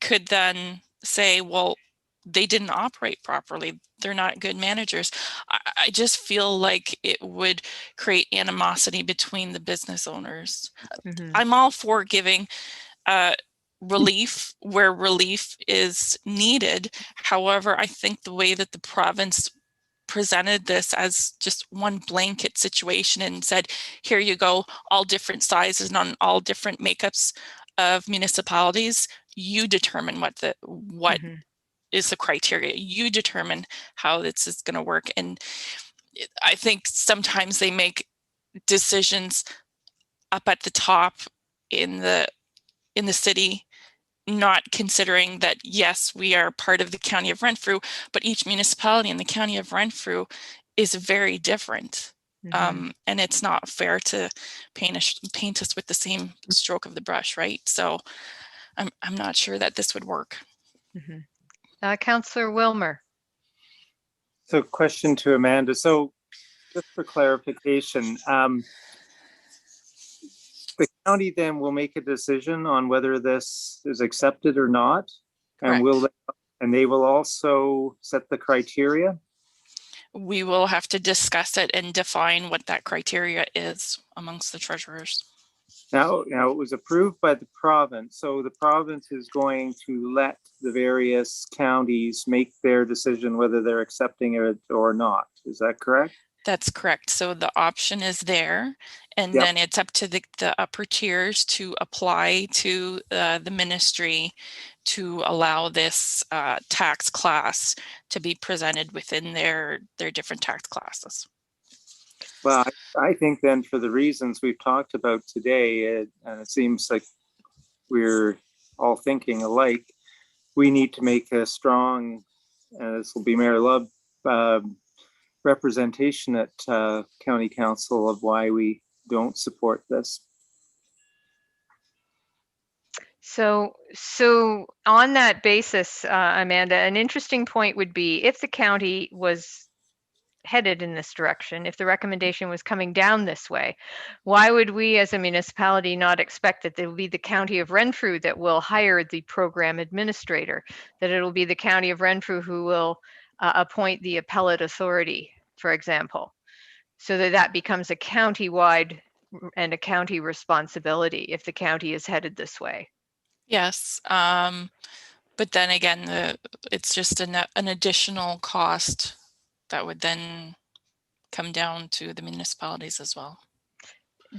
could then say, well, they didn't operate properly. They're not good managers. I just feel like it would create animosity between the business owners. I'm all for giving relief where relief is needed. However, I think the way that the province presented this as just one blanket situation and said, here you go, all different sizes and on all different makeups of municipalities, you determine what is the criteria. You determine how this is going to work. And I think sometimes they make decisions up at the top in the city, not considering that, yes, we are part of the county of Renfrew, but each municipality in the county of Renfrew is very different. And it's not fair to paint us with the same stroke of the brush, right? So I'm not sure that this would work. Councillor Wilmer. So question to Amanda. So just for clarification, the county then will make a decision on whether this is accepted or not, and they will also set the criteria. We will have to discuss it and define what that criteria is amongst the treasurers. Now it was approved by the province, so the province is going to let the various counties make their decision whether they're accepting it or not. Is that correct? That's correct. So the option is there, and then it's up to the upper tiers to apply to the ministry to allow this tax class to be presented within their different tax classes. Well, I think then for the reasons we've talked about today, and it seems like we're all thinking alike, we need to make a strong, this will be Mayor Love, representation at County Council of why we don't support this. So on that basis, Amanda, an interesting point would be if the county was headed in this direction, if the recommendation was coming down this way, why would we as a municipality not expect that it will be the county of Renfrew that will hire the program administrator, that it'll be the county of Renfrew who will appoint the appellate authority, for example, so that becomes a county-wide and a county responsibility if the county is headed this way? Yes, but then again, it's just an additional cost that would then come down to the municipalities as well.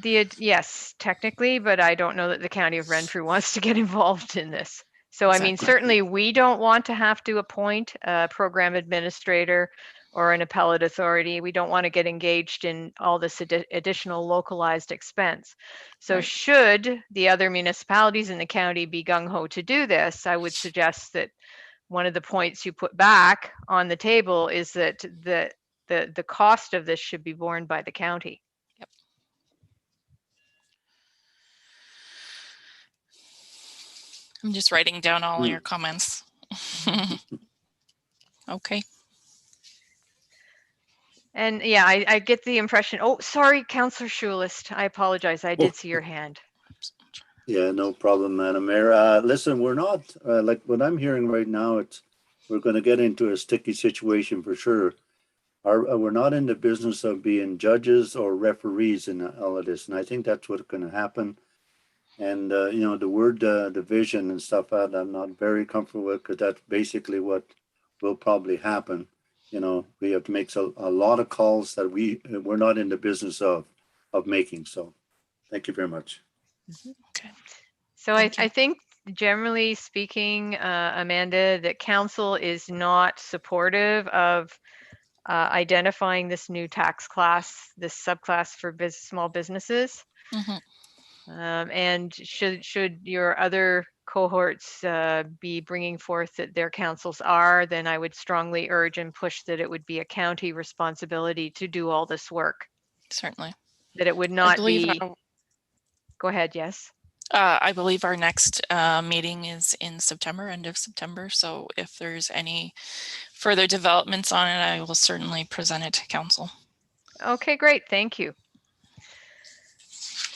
Yes, technically, but I don't know that the county of Renfrew wants to get involved in this. So I mean, Exactly. certainly we don't want to have to appoint a program administrator or an appellate authority. We don't want to get engaged in all this additional localized expense. So Right. should the other municipalities in the county be gung-ho to do this, I would suggest that one of the points you put back on the table is that the cost of this should be borne by the county. I'm just writing down all your comments. Okay. And yeah, I get the impression, oh, sorry, Councillor Schulist, I apologize, I did see your hand. Yeah, no problem, Madam Mayor. Listen, we're not, like what I'm hearing right now, we're going to get into a sticky situation for sure. We're not in the business of being judges or referees in all of this. And I think that's what's going to happen. And, you know, the word division and stuff, I'm not very comfortable with, because that's basically what will probably happen. You know, we have to make a lot of calls that we're not in the business of making. So thank you very much. Okay. So Thank you. I think generally speaking, Amanda, that council is not supportive of identifying this new tax class, this subclass for small businesses. Mhm. And should your other cohorts be bringing forth that their councils are, then I would strongly urge and push that it would be a county responsibility to do all this work. Certainly. That it would I not believe be. Go ahead, yes. I believe our next meeting is in September, end of September. So if there's any further developments on it, I will certainly present it to council. Okay, great, thank you.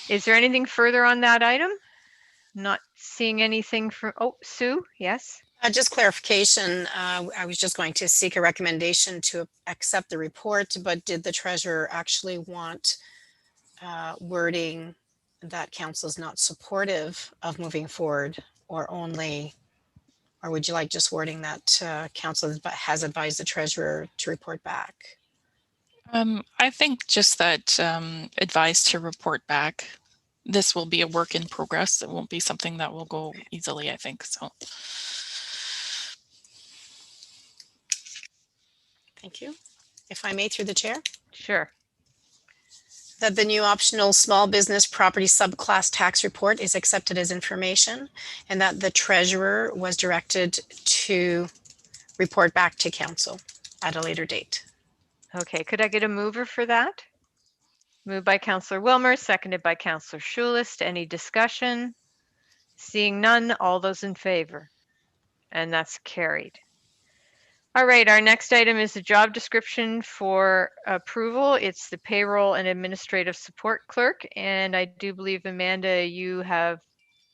Is there anything further on that item? Not seeing anything from, oh, Sue, yes? Just clarification, I was just going to seek a recommendation to accept the report, but did the treasurer actually want wording that council is not supportive of moving forward, or would you like just wording that council has advised the treasurer to report back? I think just that advised to report back. This will be a work in progress. It won't be something that will go easily, I think. So. Thank you. If I may, through the chair. Sure. That the new optional small business property subclass tax report is accepted as information, and that the treasurer was directed to report back to council at a later date. Okay, could I get a mover for that? Moved by Councillor Wilmer, seconded by Councillor Schulist. Any discussion? Seeing none, all those in favor? And that's carried. All right, our next item is the job description for approval. It's the payroll and administrative support clerk. And I do believe, Amanda,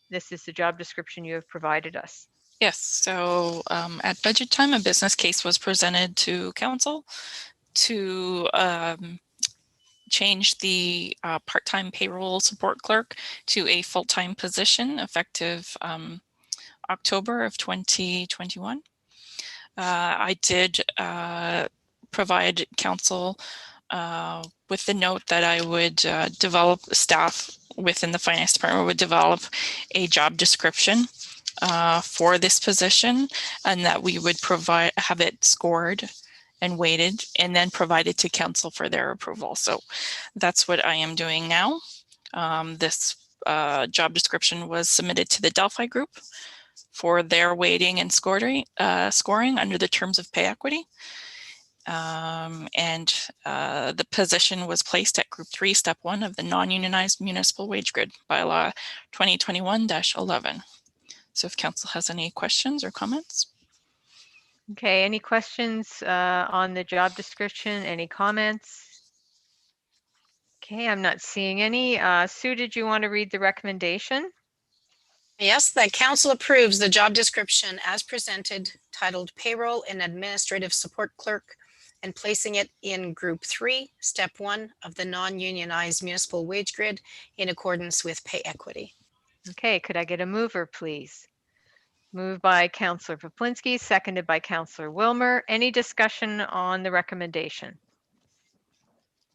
this is the job description you have provided us. Yes, so at budget time, a business case was presented to council to change the part-time payroll support clerk to a full-time position effective October of 2021. I did provide council with the note that I would develop, staff within the finance department would develop a job description for this position, and that we would have it scored and weighted and then provided to council for their approval. So that's what I am doing now. This job description was submitted to the Delphi Group for their weighting and scoring under the terms of pay equity. The position was placed at Group 3, Step 1 of the non-unionized municipal wage grid bylaw 2021-11. So if council has any questions or comments. Okay, any questions on the job description? Any comments? Okay, I'm not seeing any. Sue, did you want to read the recommendation? Yes, that council approves the job description as presented, titled Payroll and Administrative Support Clerk, and placing it in Group 3, Step 1 of the non-unionized municipal wage grid in accordance with pay equity. Okay, could I get a mover, please? Moved by Councillor Poplinski, seconded by Councillor Wilmer. Any discussion on the recommendation?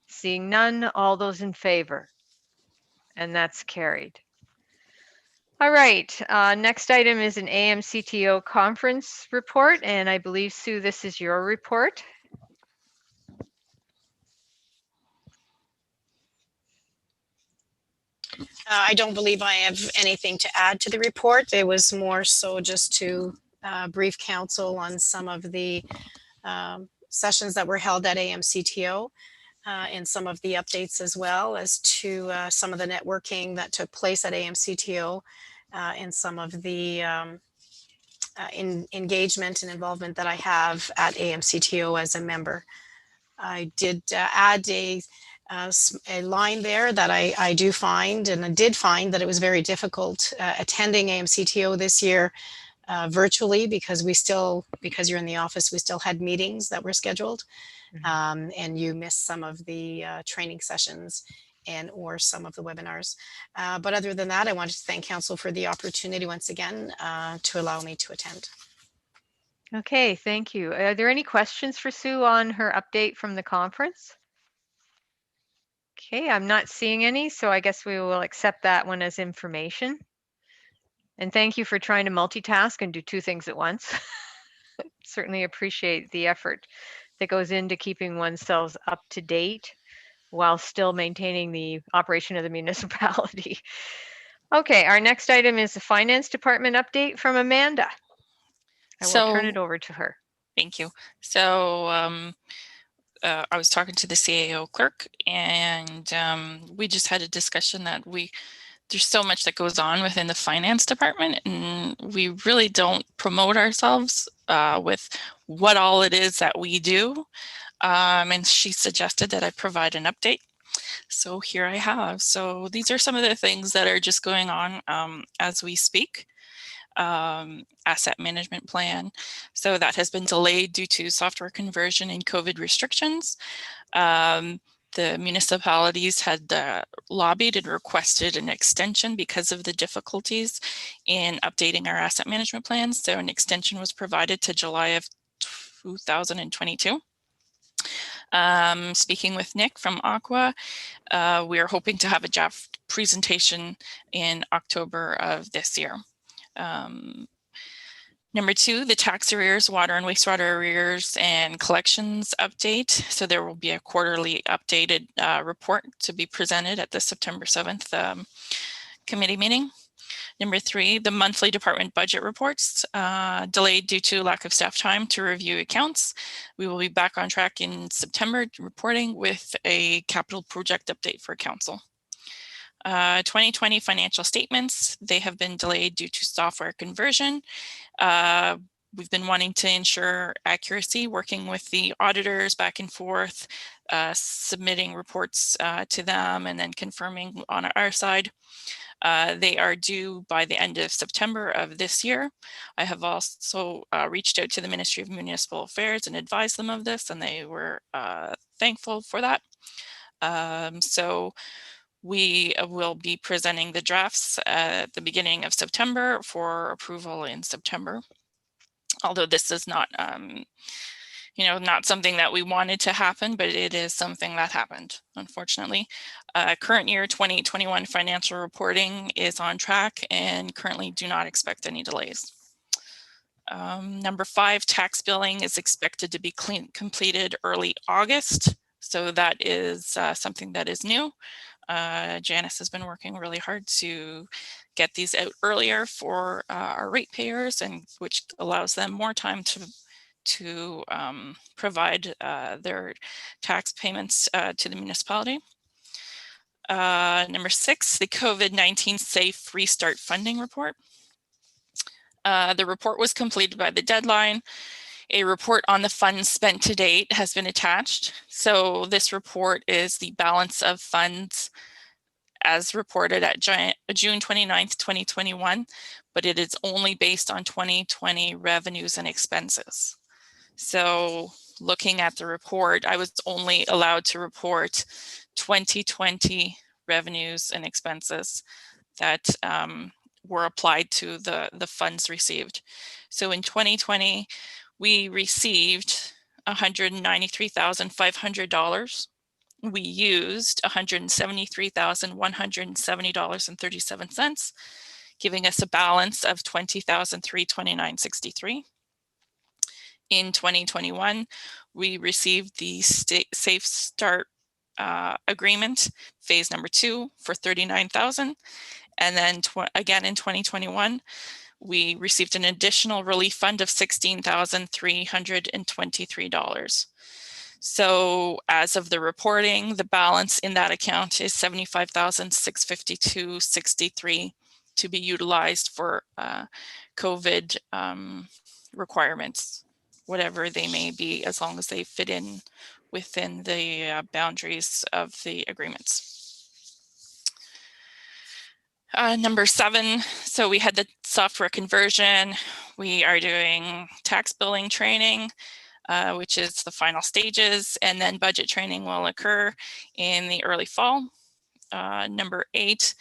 Seeing none, all those in favor? And that's carried. All right, next item is an AMCTO conference report, and I believe, Sue, this is your report. I don't believe I have anything to add to the report. It was more so just to brief council on some of the sessions that were held at AMCTO and some of the updates as well as to some of the networking that took place at AMCTO and some of the engagement and involvement that I have at AMCTO as a member. I did add a line there that I do find, and I did find that it was very difficult attending AMCTO this year virtually because because you're in the office, we still had meetings that were scheduled, and you missed some of the training sessions and or some of the webinars. But other than that, I wanted to thank council for the opportunity once again to allow me to attend. Okay, thank you. Are there any questions for Sue on her update from the conference? Okay, I'm not seeing any, so I guess we will accept that one as information. And thank you for trying to multitask and do two things at once. Certainly appreciate the effort that goes into keeping oneself up to date while still maintaining the operation of the municipality. Okay, our next item is the Finance Department update from Amanda. I will turn it over to her. Thank you. So I was talking to the CAO clerk, and we just had a discussion that there's so much that goes on within the finance department, and we really don't promote ourselves with what all it is that we do. And she suggested that I provide an update. So here I have. So these are some of the things that are just going on as we speak. Asset management plan. So that has been delayed due to software conversion and COVID restrictions. The municipalities had lobbied and requested an extension because of the difficulties in updating our asset management plans. So an extension was provided to July of 2022. Speaking with Nick from Aqua, we are hoping to have a draft presentation in October of this year. Number two, the tax arrears, water and wastewater arrears and collections update. So there will be a quarterly updated report to be presented at the September 7th committee meeting. Number three, the monthly department budget reports, delayed due to lack of staff time to review accounts. We will be back on track in September reporting with a capital project update for council. 2020 financial statements, they have been delayed due to software conversion. We've been wanting to ensure accuracy, working with the auditors back and forth, submitting reports to them and then confirming on our side. They are due by the end of September of this year. I have also reached out to the Ministry of Municipal Affairs and advised them of this, and they were thankful for that. So we will be presenting the drafts at the beginning of September for approval in September. Although this is not, not something that we wanted to happen, but it is something that happened, unfortunately. Current year 2021 financial reporting is on track and currently do not expect any delays. Number five, tax billing is expected to be completed early August. So that is something that is new. Janice has been working really hard to get these out earlier for our ratepayers, and which allows them more time to provide their tax payments to the municipality. Number six, the COVID-19 Safe Restart Funding Report. The report was completed by the deadline. A report on the funds spent to date has been attached. So this report is the balance of funds as reported at June 29th, 2021, but it is only based on 2020 revenues and expenses. So looking at the report, I was only allowed to report 2020 revenues and expenses that were applied to the funds received. So in 2020, we received $193,500. We used $173,170.37, giving us a balance of $20,329.63. In 2021, we received the Safe Start agreement, phase number 2, for $39,000. And then again in 2021, we received an additional relief fund of $16,323. So as of the reporting, the balance in that account is $75,652.63 to be utilized for COVID requirements, whatever they may be, as long as they fit in within the boundaries of the agreements. Number 7, so we had the software conversion. We are doing tax billing training, which is the final stages, and then budget training will occur in the early fall. Number 8,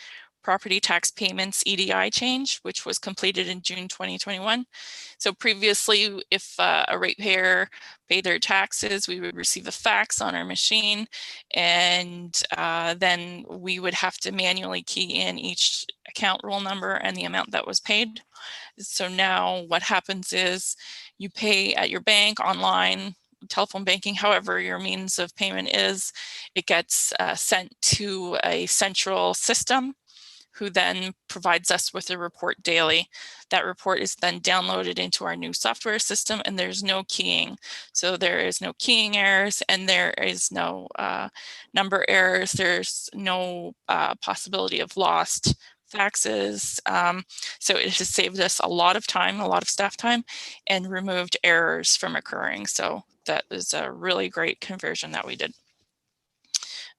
property tax payments EDI change, which was completed in June 2021. So previously, if a ratepayer paid their taxes, we would receive a fax on our machine, and then we would have to manually key in each account roll number and the amount that was paid. So now what happens is you pay at your bank, online, telephone banking, however your means of payment is, it gets sent to a central system, who then provides us with a report daily. That report is then downloaded into our new software system, and there's no keying. So there is no keying errors, and there is no number errors. There's no possibility of lost faxes. So it has saved us a lot of time, a lot of staff time, and removed errors from occurring. So that is a really great conversion that we did.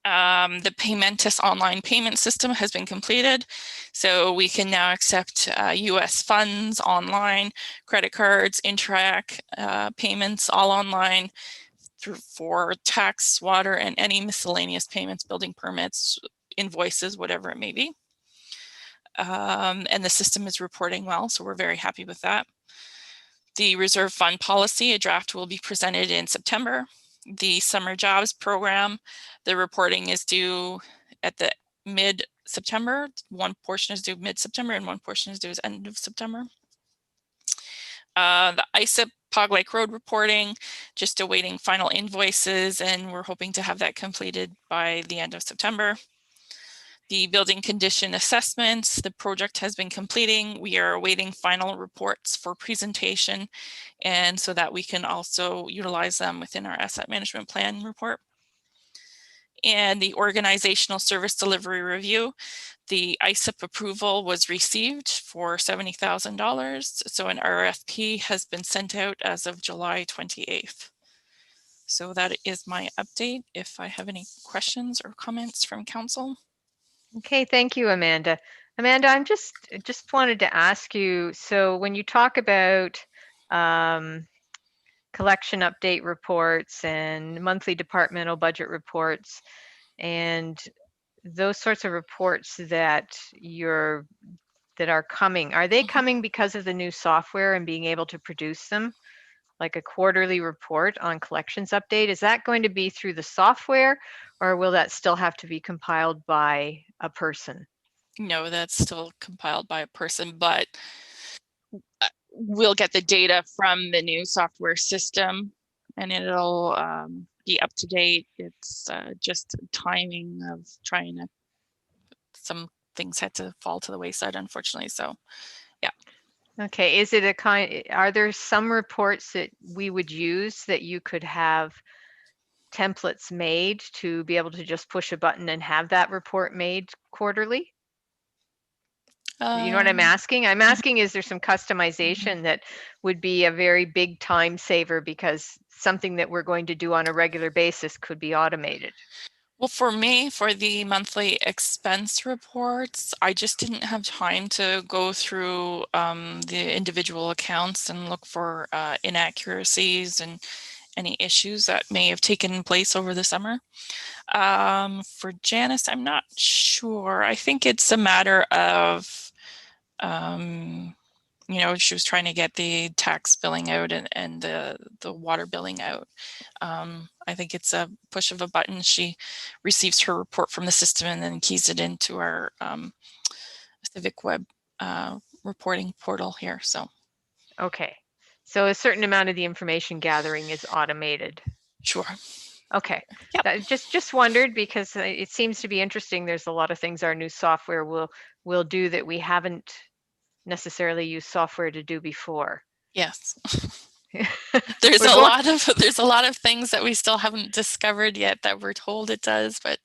The Paymentus online payment system has been completed. So we can now accept US funds online, credit cards, Interac payments, all online for tax, water, and any miscellaneous payments, building permits, invoices, whatever it may be. And the system is reporting well, so we're very happy with that. The reserve fund policy, a draft will be presented in September. The summer jobs program, the reporting is due at the mid-September. One portion is due mid-September and one portion is due at end of September. The ISIP Pog Lake Road reporting, just awaiting final invoices, and we're hoping to have that completed by the end of September. The building condition assessments, the project has been completing. We are awaiting final reports for presentation, and so that we can also utilize them within our asset management plan report. And the organizational service delivery review, the ISIP approval was received for $70,000. So an RFP has been sent out as of July 28th. So that is my update. If I have any questions or comments from council. Okay, thank you, Amanda. Amanda, I'm just wanted to ask you, so when you talk about collection update reports and monthly departmental budget reports and those sorts of reports that are coming, are they coming because of the new software and being able to produce them? Like a quarterly report on collections update, is that going to be through the software, or will that still have to be compiled by a person? No, that's still compiled by a person, but we'll get the data from the new software system and it'll be up to date. It's just timing of trying to, some things had to fall to the wayside, unfortunately. So, yeah. Okay, is it a kind, are there some reports that we would use that you could have templates made to be able to just push a button and have that report made quarterly? You know what I'm asking? I'm asking, is there some customization that would be a very big time saver because something that we're going to do on a regular basis could be automated? Well, for me, for the monthly expense reports, I just didn't have time to go through the individual accounts and look for inaccuracies and any issues that may have taken place over the summer. For Janice, I'm not sure. I think it's a matter of You know, she was trying to get the tax billing out and the water billing out. I think it's a push of a button. She receives her report from the system and then keys it into our Civic Web reporting portal here. So, Okay. So a certain amount of the information gathering is automated. sure. Okay. Yep. That just wondered because it seems to be interesting. There's a lot of things our new software will do that we haven't necessarily used software to do before. Yes. There's a lot of things that we still haven't discovered yet that we're told it does, but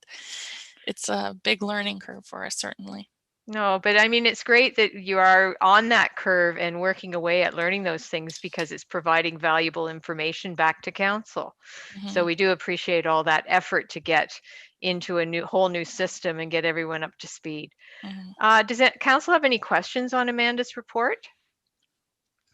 it's a big learning curve for us, certainly. No, but I mean, it's great that you are on that curve and working away at learning those things because it's providing valuable information back to council. So we do appreciate all that effort to get into a whole new system and get everyone up to speed. Does council have any questions on Amanda's report?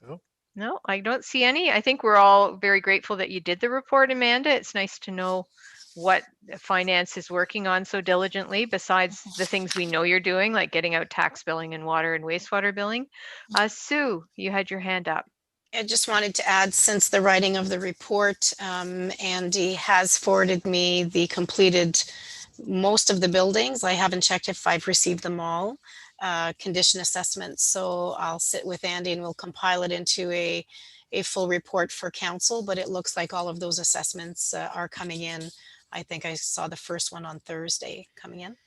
No. No, I don't see any. I think we're all very grateful that you did the report, Amanda. It's nice to know what finance is working on so diligently besides the things we know you're doing, like getting out tax billing and water and wastewater billing. Sue, you had your hand up. I just wanted to add, since the writing of the report, Andy has forwarded me the completed most of the buildings. I haven't checked if I've received them all, condition assessments. So I'll sit with Andy and we'll compile it into a full report for council, but it looks like all of those assessments are coming in. I think I saw the first one on Thursday coming in.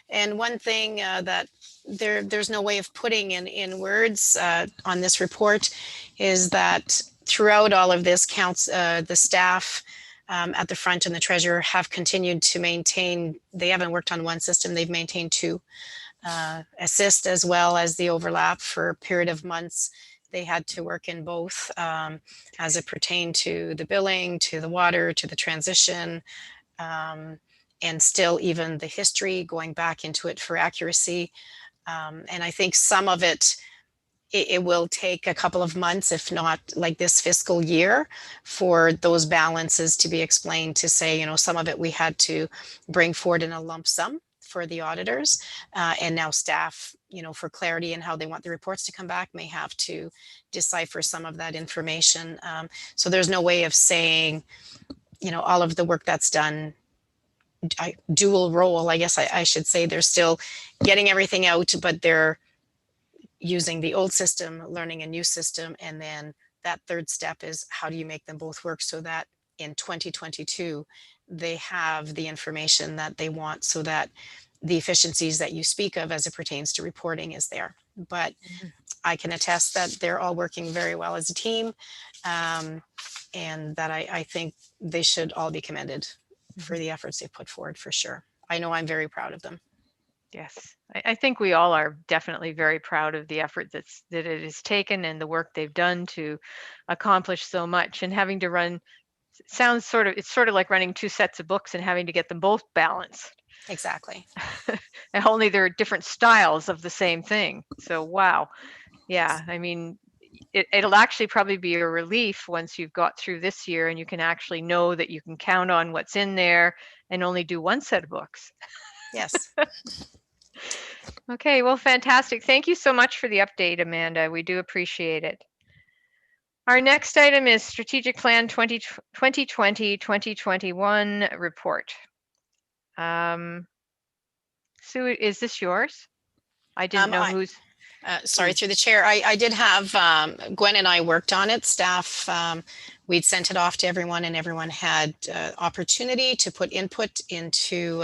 And one thing that there's no way of putting in words on this report is that throughout all of this, the staff at the front and the treasurer have continued to maintain, they haven't worked on one system, they've maintained two. Assist as well as the overlap for a period of months. They had to work in both as it pertained to the billing, to the water, to the transition, and still even the history, going back into it for accuracy. And I think some of it will take a couple of months, if not like this fiscal year, for those balances to be explained, to say, you know, some of it we had to bring forward in a lump sum for the auditors, and now staff, you know, for clarity and how they want the reports to come back, may have to decipher some of that information. So there's no way of saying, you know, all of the work that's done, dual role, I guess I should say. They're still getting everything out, but they're using the old system, learning a new system, and then that third step is how do you make them both work so that in 2022 they have the information that they want, so that the efficiencies that you speak of as it pertains to reporting is there. But I can attest that they're all working very well as a team, and that I think they should all be commended for the efforts they've put forward, for sure. I know I'm very proud of them. Yes, I think we all are definitely very proud of the effort that it has taken and the work they've done to accomplish so much. And having to run, it's sort of like running two sets of books and having to get them both balanced. Exactly. And only there are different styles of the same thing. So, wow. Yeah, I mean, it'll actually probably be a relief once you've got through this year and you can actually know that you can count on what's in there and only do one set of books. Yes. Okay, well, fantastic. Thank you so much for the update, Amanda. We do appreciate it. Our next item is Strategic Plan 2020-2021 report. Sue, is this yours? I didn't know who's. Sorry, through the chair. I did have, Gwen and I worked on it. Staff, we'd sent it off to everyone and everyone had opportunity to put input into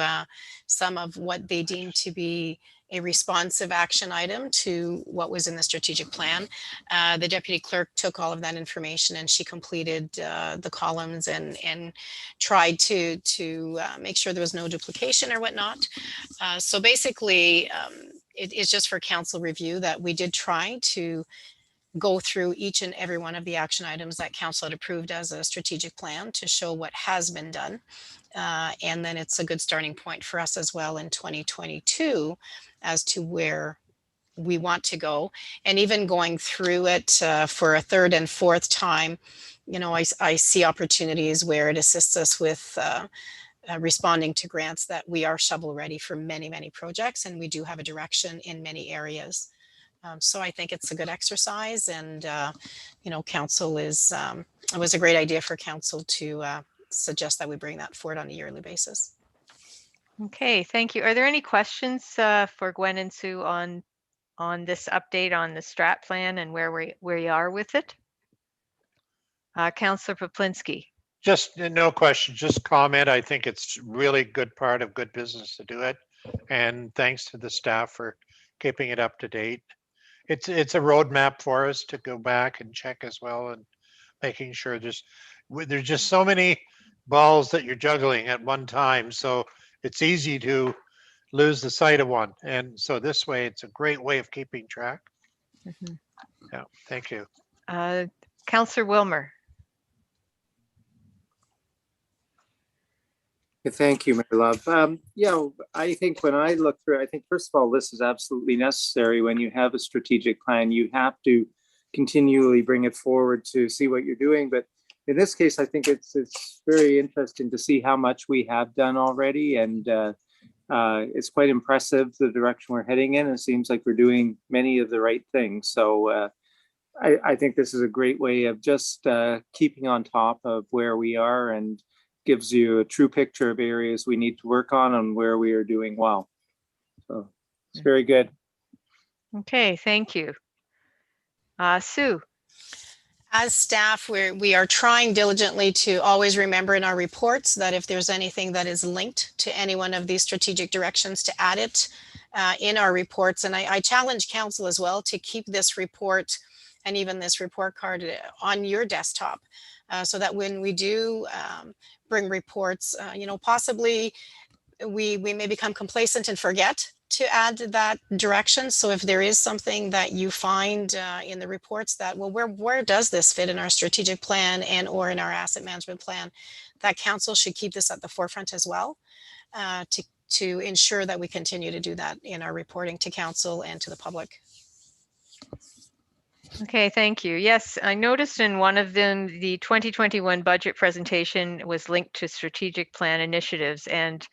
some of what they deemed to be a responsive action item to what was in the strategic plan. The deputy clerk took all of that information and she completed the columns and tried to make sure there was no duplication or whatnot. So basically, it is just for council review that we did try to go through each and every one of the action items that council had approved as a strategic plan to show what has been done. And then it's a good starting point for us as well in 2022 as to where we want to go. And even going through it for a third and fourth time, you know, I see opportunities where it assists us with responding to grants that we are shovel ready for many, many projects. And we do have a direction in many areas. So I think it's a good exercise, and council is, it was a great idea for council to suggest that we bring that forward on a yearly basis. Okay, thank you. Are there any questions for Gwen and Sue on this update on the strat plan and where we are with it? Councillor Poplinski. Just no question, just comment. I think it's really good part of good business to do it. And thanks to the staff for keeping it up to date. It's a roadmap for us to go back and check as well, and making sure there's just so many balls that you're juggling at one time. So it's easy to lose the sight of one. And so this way, it's a great way of keeping track. Mm-hmm. Yeah, thank you. Councillor Wilmer. Thank you, Mayor Love. I think when I look through, I think first of all, this is absolutely necessary. When you have a strategic plan, you have to continually bring it forward to see what you're doing. But in this case, I think it's very interesting to see how much we have done already, and it's quite impressive the direction we're heading in. It seems like we're doing many of the right things. So I think this is a great way of just keeping on top of where we are, and gives you a true picture of areas we need to work on and where we are doing well. So it's very good. Okay, thank you. Sue. As staff, we are trying diligently to always remember in our reports that if there's anything that is linked to any one of these strategic directions, to add it in our reports. And I challenge council as well to keep this report and even this report card on your desktop, so that when we do bring reports, possibly we may become complacent and forget to add that direction. So if there is something that you find in the reports that, well, where does this fit in our strategic plan and or in our asset management plan, that council should keep this at the forefront as well, to ensure that we continue to do that in our reporting to council and to the public. Okay, thank you. Yes, I noticed in one of them, the 2021 budget presentation was linked to strategic plan initiatives, and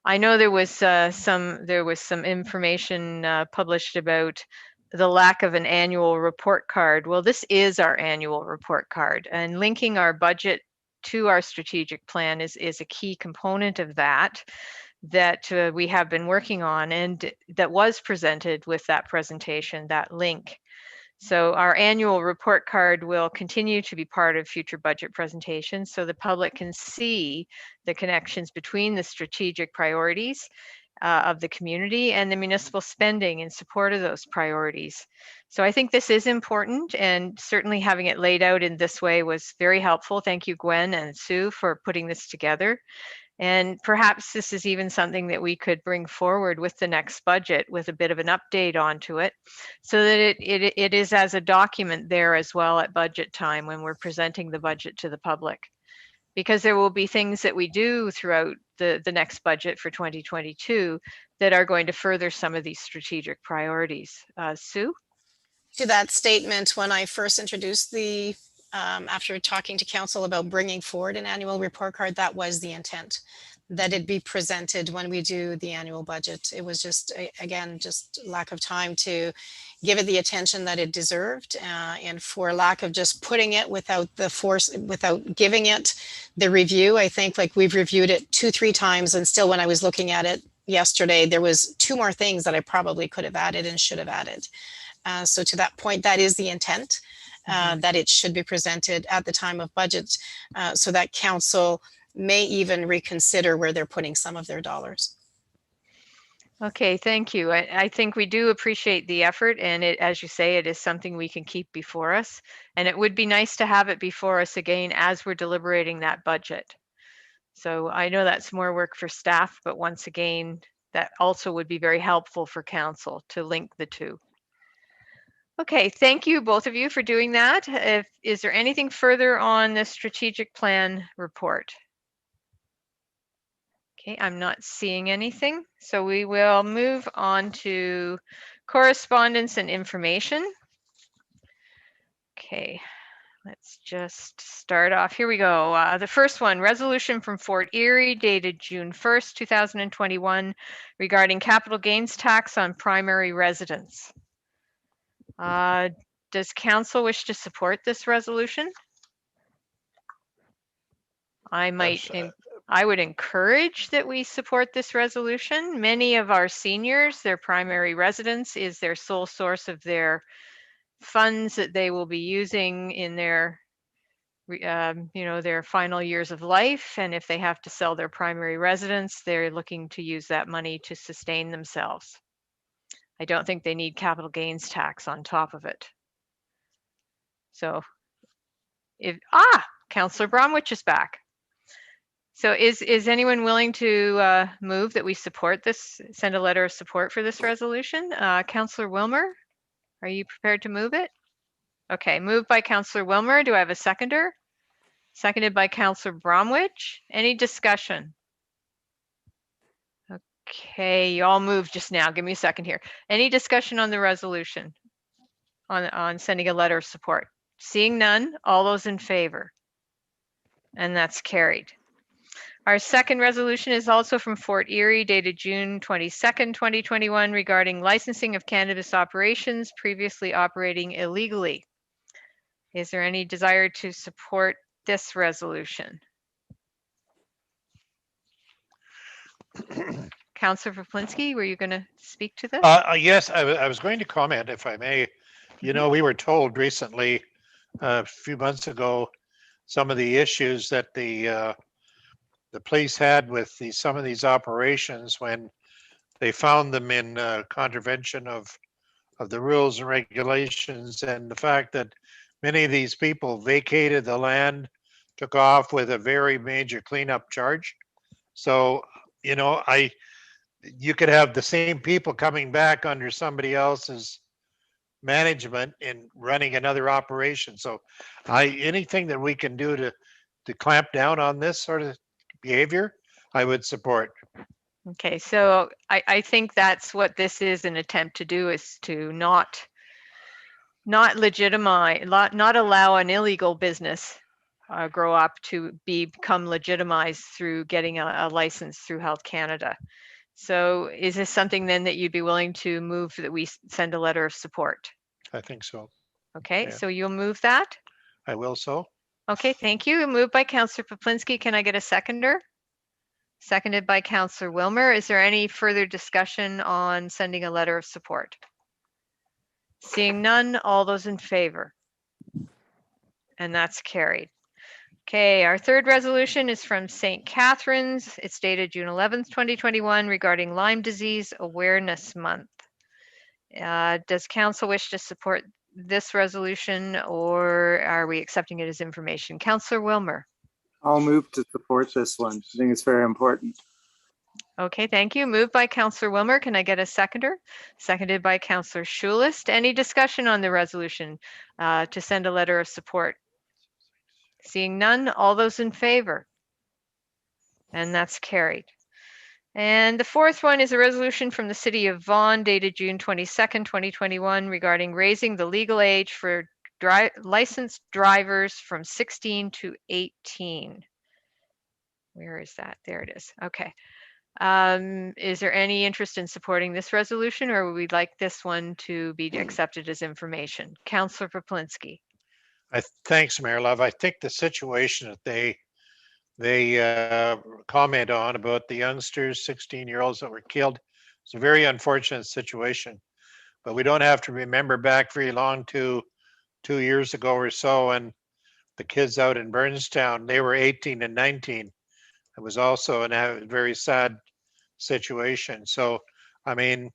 I know there was some information published about the lack of an annual report card. Well, this is our annual report card, and linking our budget to our strategic plan is a key component of that we have been working on, and that was presented with that presentation, that link. So our annual report card will continue to be part of future budget presentations, so the public can see the connections between the strategic priorities of the community and the municipal spending in support of those priorities. So I think this is important, and certainly having it laid out in this way was very helpful. Thank you, Gwen and Sue, for putting this together. And perhaps this is even something that we could bring forward with the next budget with a bit of an update onto it, so that it is as a document there as well at budget time when we're presenting the budget to the public. Because there will be things that we do throughout the next budget for 2022 that are going to further some of these strategic priorities. Sue? To that statement, when I first introduced after talking to council about bringing forward an annual report card, that was the intent, that it be presented when we do the annual budget. It was just, again, just lack of time to give it the attention that it deserved, and for lack of just putting it without giving it the review. I think like we've reviewed it 2-3 times, and still when I was looking at it yesterday, there was 2 more things that I probably could have added and should have added. So to that point, that is the intent. That it should be presented at the time of budget, so that council may even reconsider where they're putting some of their dollars. Okay, thank you. I think we do appreciate the effort, and as you say, it is something we can keep before us, and it would be nice to have it before us again as we're deliberating that budget. So I know that's more work for staff, but once again, that also would be very helpful for council to link the two. Okay, thank you both of you for doing that. Is there anything further on the strategic plan report? Okay, I'm not seeing anything. So we will move on to correspondence and information. Okay, let's just start off. Here we go. The first one, resolution from Fort Erie dated June 1st, 2021 regarding capital gains tax on primary residence. Does council wish to support this resolution? I would encourage that we support this resolution. Many of our seniors, their primary residence is their sole source of their funds that they will be using in their their final years of life. And if they have to sell their primary residence, they're looking to use that money to sustain themselves. I don't think they need capital gains tax on top of it. So Councillor Bromwich is back. So is anyone willing to move that we support this, send a letter of support for this resolution? Councillor Wilmer, are you prepared to move it? Okay, moved by Councillor Wilmer. Do I have a seconder? Seconded by Councillor Bromwich. Any discussion? Okay, you all moved just now. Give me a second here. Any discussion on the resolution on sending a letter of support? Seeing none, all those in favor? And that's carried. Our second resolution is also from Fort Erie, dated June 22nd, 2021, regarding licensing of cannabis operations previously operating illegally. Is there any desire to support this resolution? Councillor Poplinski, were you going to speak to this? Yes, I was going to comment, if I may. You know, we were told recently, a few months ago, some of the issues that the police had with some of these operations when they found them in contravention of the rules and regulations, and the fact that many of these people vacated the land, took off with a very major cleanup charge. So, you know, you could have the same people coming back under somebody else's management and running another operation. So anything that we can do to clamp down on this sort of behavior, I would support. Okay, so I think that's what this is an attempt to do, is to not legitimize, not allow an illegal business grow up to become legitimized through getting a license through Health Canada. So is this something then that you'd be willing to move that we send a letter of support? I think so. Okay, Yeah. so you'll move that? I will so. Okay, thank you. Moved by Councillor Poplinski. Can I get a seconder? Seconded by Councillor Wilmer. Is there any further discussion on sending a letter of support? Seeing none, all those in favor? And that's carried. Okay, our third resolution is from St. Catharines. It's dated June 11th, 2021, regarding Lyme Disease Awareness Month. Does council wish to support this resolution, or are we accepting it as information? Councillor Wilmer. I'll move to support this one. I think it's very important. Okay, thank you. Moved by Councillor Wilmer. Can I get a seconder? Seconded by Councillor Schulist. Any discussion on the resolution to send a letter of support? Seeing none, all those in favor? And that's carried. And the fourth one is a resolution from the City of Vaughan, dated June 22nd, 2021, regarding raising the legal age for licensed drivers from 16 to 18. Where is that? There it is. Okay. Is there any interest in supporting this resolution, or would we like this one to be accepted as information? Councillor Poplinski. Thanks, Mayor Love. I think the situation that they comment on about the youngsters, 16-year-olds that were killed, it's a very unfortunate situation. But we don't have to remember back very long to 2 years ago or so, and the kids out in Burnstown, they were 18 and 19. It was also a very sad situation. So, I mean,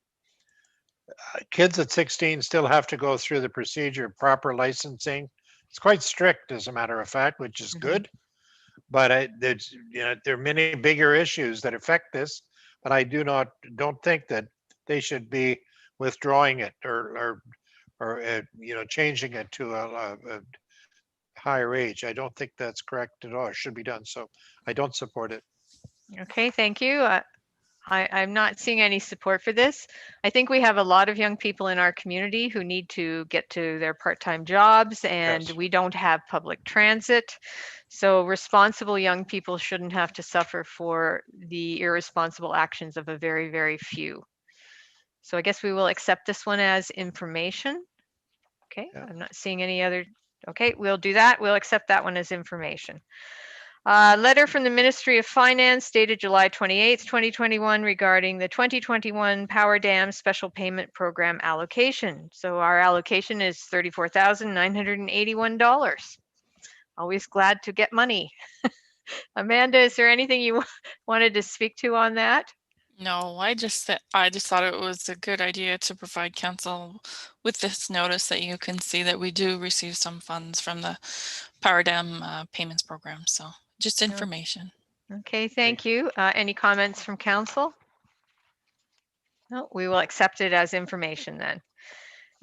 kids at 16 still have to go through the procedure of proper licensing. It's quite strict, as a matter of fact, which is good. But there's, there are many bigger issues that affect this. But I don't think that they should be withdrawing it or changing it to a higher age. I don't think that's correct at all. It should be done. So I don't support it. Okay, thank you. I'm not seeing any support for this. I think we have a lot of young people in our community who need to get to their part-time jobs, and Yes. we don't have public transit. So responsible young people shouldn't have to suffer for the irresponsible actions of a very, very few. So I guess we will accept this one as information. Okay, Yeah. I'm not seeing any other. Okay, we'll do that. We'll accept that one as information. Letter from the Ministry of Finance dated July 28th, 2021 regarding the 2021 Power Dam Special Payment Program allocation. So our allocation is $34,981. Always glad to get money. Amanda, is there anything you wanted to speak to on that? No, I just thought it was a good idea to provide council with this notice that you can see that we do receive some funds from the Power Dam payments program. So just information. Okay, thank you. Any comments from council? No, we will accept it as information then.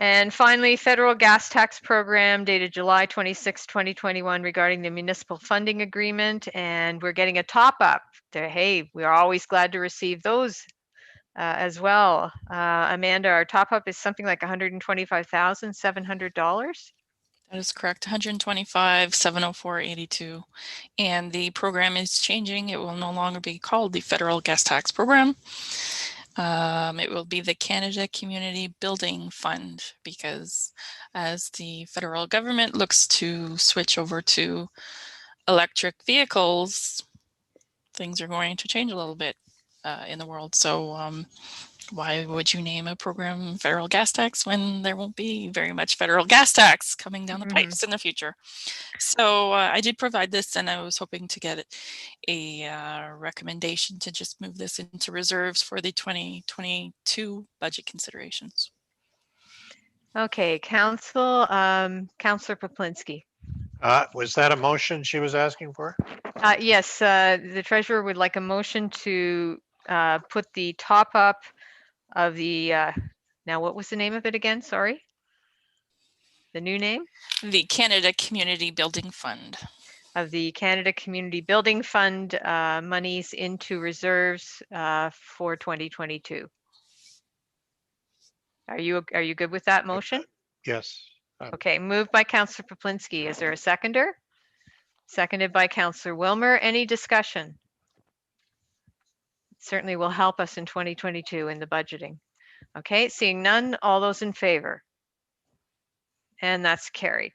And finally, federal gas tax program dated July 26, 2021 regarding the municipal funding agreement. And we're getting a top up. Hey, we are always glad to receive those as well. Amanda, our top up is something like $125,700. That is correct, 125,704.82. And the program is changing. It will no longer be called the Federal Gas Tax Program. It will be the Canada Community Building Fund, because as the federal government looks to switch over to electric vehicles, things are going to change a little bit in the world. So why would you name a program federal gas tax when there won't be very much federal gas tax coming down the pipes in the future? So I did provide this, and I was hoping to get a recommendation to just move this into reserves for the 2022 budget considerations. Okay, Council, Councillor Poplinski. Was that a motion she was asking for? Yes, the treasurer would like a motion to put the top up of the, now what was the name of it again? Sorry. The new name? The Canada Community Building Fund. Of the Canada Community Building Fund monies into reserves for 2022. Are you good with that motion? Yes. Okay, moved by Councillor Poplinski. Is there a seconder? Seconded by Councillor Wilmer. Any discussion? Certainly will help us in 2022 in the budgeting. Okay, seeing none, all those in favor? And that's carried.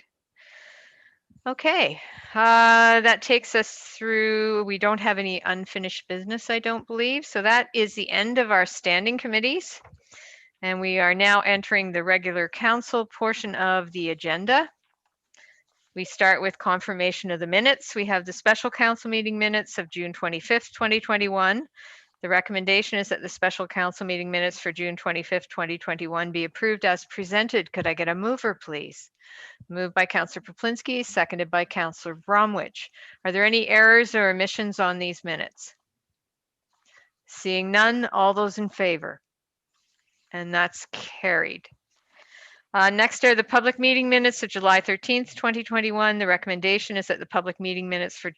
Okay, that takes us through, we don't have any unfinished business, I don't believe. So that is the end of our standing committees. And we are now entering the regular council portion of the agenda. We start with confirmation of the minutes. We have the special council meeting minutes of June 25th, 2021. The recommendation is that the special council meeting minutes for June 25th, 2021 be approved as presented. Could I get a mover, please? Moved by Councillor Poplinski, seconded by Councillor Bromwich. Are there any errors or omissions on these minutes? Seeing none, all those in favor? And that's carried. Next are the public meeting minutes of July 13th, 2021. The recommendation is that the public meeting minutes for,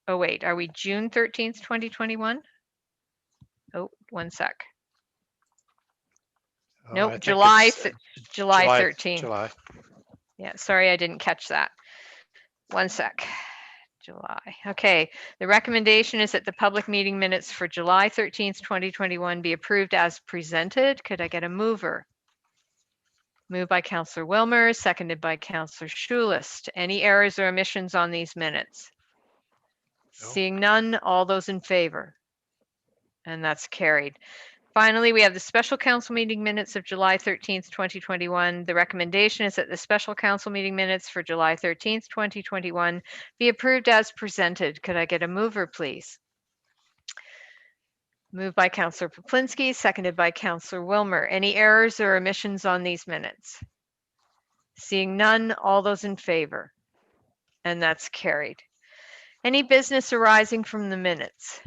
oh wait, are we June 13th, 2021? Oh, one sec. Nope, July 13th. July. Yeah, sorry, I didn't catch that. One sec. July. Okay, the recommendation is that the public meeting minutes for July 13th, 2021 be approved as presented. Could I get a mover? Moved by Councillor Wilmer, seconded by Councillor Schulist. Any errors or omissions on these minutes? No. Seeing none, all those in favor? And that's carried. Finally, we have the special council meeting minutes of July 13th, 2021. The recommendation is that the special council meeting minutes for July 13th, 2021 be approved as presented. Could I get a mover, please? Moved by Councillor Poplinski, seconded by Councillor Wilmer. Any errors or omissions on these minutes? Seeing none, all those in favor? And that's carried. Any business arising from the minutes?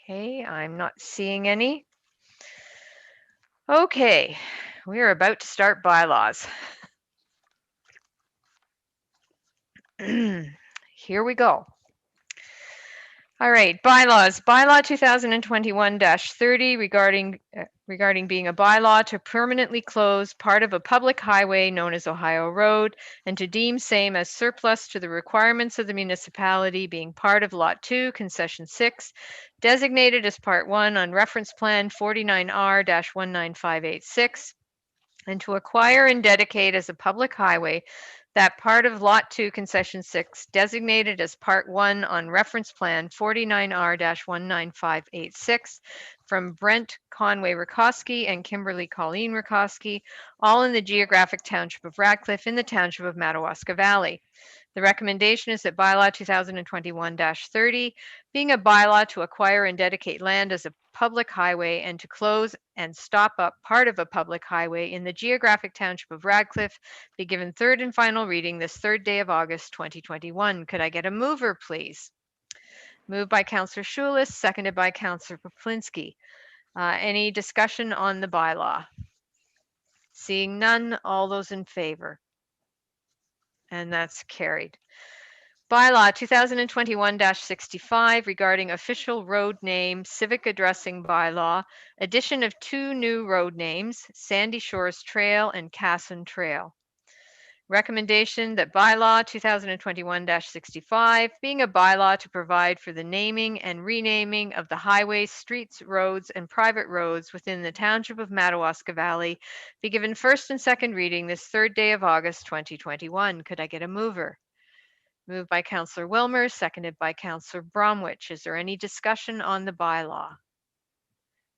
Okay, I'm not seeing any. Okay, we are about to start bylaws. Here we go. All right, bylaws. Bylaw 2021-30 regarding being a bylaw to permanently close part of a public highway known as Ohio Road and to deem same as surplus to the requirements of the municipality, being part of Lot 2, Concession 6, designated as Part 1 on Reference Plan 49R-19586. and to acquire and dedicate as a public highway that part of Lot 2, Concession 6, designated as Part 1 on Reference Plan 49R-19586 from Brent Conway Rakoski and Kimberly Colleen Rakoski, all in the geographic township of Radcliffe in the township of Madawaska Valley. The recommendation is that bylaw 2021-30, being a bylaw to acquire and dedicate land as a public highway and to close and stop up part of a public highway in the geographic township of Radcliffe, be given third and final reading this third day of August 2021. Could I get a mover, please? Moved by Councillor Schulis, seconded by Councillor Poplinski. Any discussion on the bylaw? Seeing none, all those in favor? And that's carried. Bylaw 2021-65 regarding official road name, civic addressing bylaw, addition of 2 new road names, Sandy Shores Trail and Casson Trail. Recommendation that bylaw 2021-65, being a bylaw to provide for the naming and renaming of the highways, streets, roads, and private roads within the township of Madawaska Valley, be given first and second reading this third day of August 2021. Could I get a mover? Moved by Councillor Wilmer, seconded by Councillor Bromwich. Is there any discussion on the bylaw?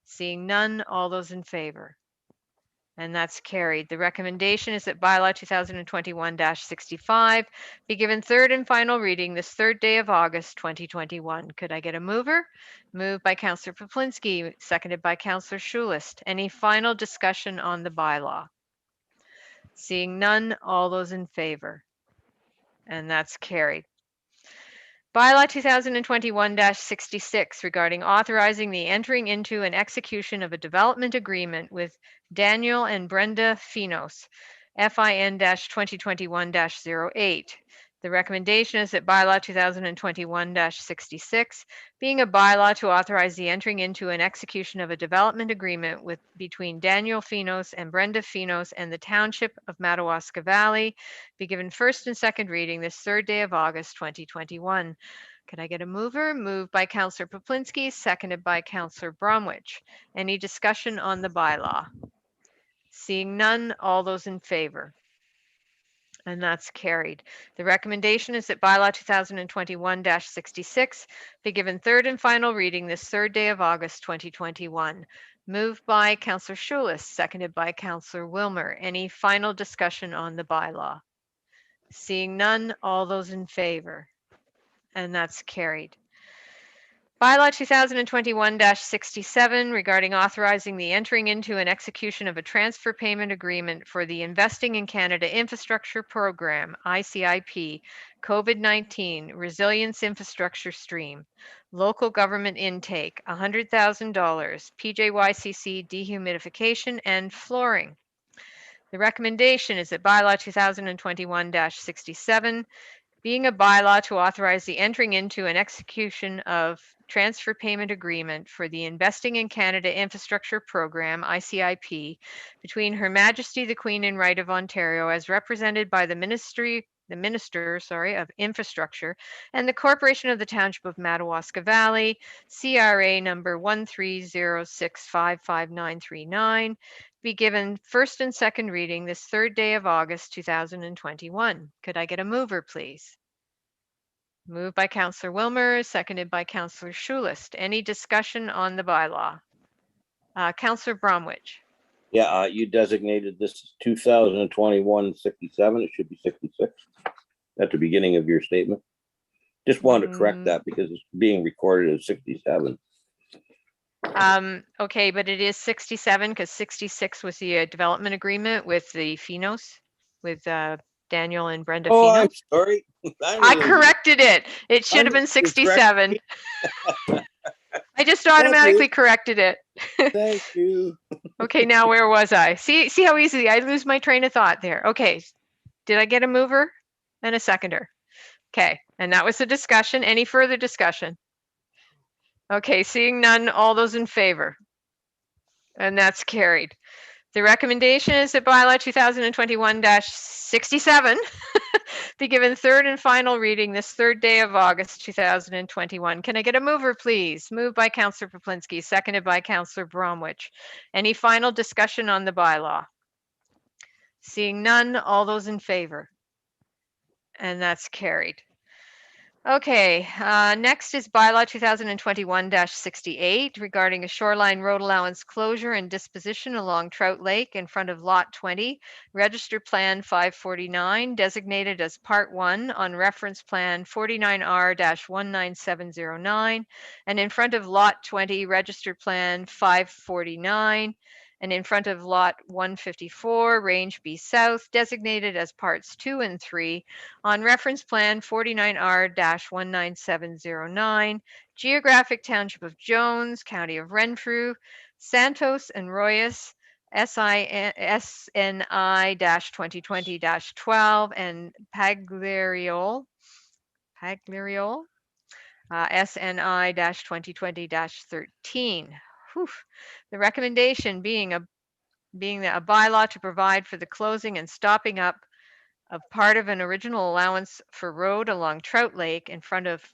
Seeing none, all those in favor? And that's carried. The recommendation is that bylaw 2021-65 be given third and final reading this third day of August 2021. Could I get a mover? Moved by Councillor Poplinski, seconded by Councillor Schulist. Any final discussion on the bylaw? Seeing none, all those in favor? And that's carried. Bylaw 2021-66 regarding authorizing the entering into and execution of a development agreement with Daniel and Brenda Finos, FIN-2021-08. The recommendation is that bylaw 2021-66, being a bylaw to authorize the entering into and execution of a development agreement between Daniel Finos and Brenda Finos and the Township of Madawaska Valley, be given first and second reading this third day of August 2021. Could I get a mover? Moved by Councillor Poplinski, seconded by Councillor Bromwich. Any discussion on the bylaw? Seeing none, all those in favor? And that's carried. The recommendation is that bylaw 2021-66 be given third and final reading this third day of August 2021. Moved by Councillor Schulis, seconded by Councillor Wilmer. Any final discussion on the bylaw? Seeing none, all those in favor? And that's carried. Bylaw 2021-67 regarding authorizing the entering into and execution of a transfer payment agreement for the Investing in Canada Infrastructure Program, ICIP, COVID-19 Resilience Infrastructure Stream, Local Government Intake, $100,000, PJYCC dehumidification and flooring. The recommendation is that bylaw 2021-67, being a bylaw to authorize the entering into and execution of transfer payment agreement for the Investing in Canada Infrastructure Program, ICIP, between Her Majesty the Queen and Right of Ontario as represented by the Minister of Infrastructure and the Corporation of the Township of Madawaska Valley, CRA number 130655939, be given first and second reading this third day of August 2021. Could I get a mover, please? Moved by Councillor Wilmer, seconded by Councillor Schulist. Any discussion on the bylaw? Councillor Bromwich. Yeah, you designated this 2021-67. It should be 66 at the beginning of your statement. Just wanted to correct that because it's being recorded as 67. Okay, but it is 67 because 66 was the development agreement with the Finos, with Daniel and Brenda Oh, Finos. I'm sorry. I corrected it. It should have been 67. I just automatically corrected it. Thank you. Okay, now where was I? See how easy I lose my train of thought there. Okay, did I get a mover and a seconder? Okay, and that was the discussion. Any further discussion? Okay, seeing none, all those in favor? And that's carried. The recommendation is that bylaw 2021-67 be given third and final reading this third day of August 2021. Can I get a mover, please? Moved by Councillor Poplinski, seconded by Councillor Bromwich. Any final discussion on the bylaw? Seeing none, all those in favor? And that's carried. Okay, next is bylaw 2021-68 regarding a shoreline road allowance closure and disposition along Trout Lake in front of Lot 20, Register Plan 549, designated as Part 1 on Reference Plan 49R-19709, and in front of Lot 20, Register Plan 549, and in front of Lot 154, Range B South, designated as Parts 2 and 3 on Reference Plan 49R-19709, Geographic Township of Jones, County of Renfrew, Santos and Royas, SNI-2020-12, and Pagliariol, SNI-2020-13. The recommendation being a bylaw to provide for the closing and stopping up of part of an original allowance for road along Trout Lake in front of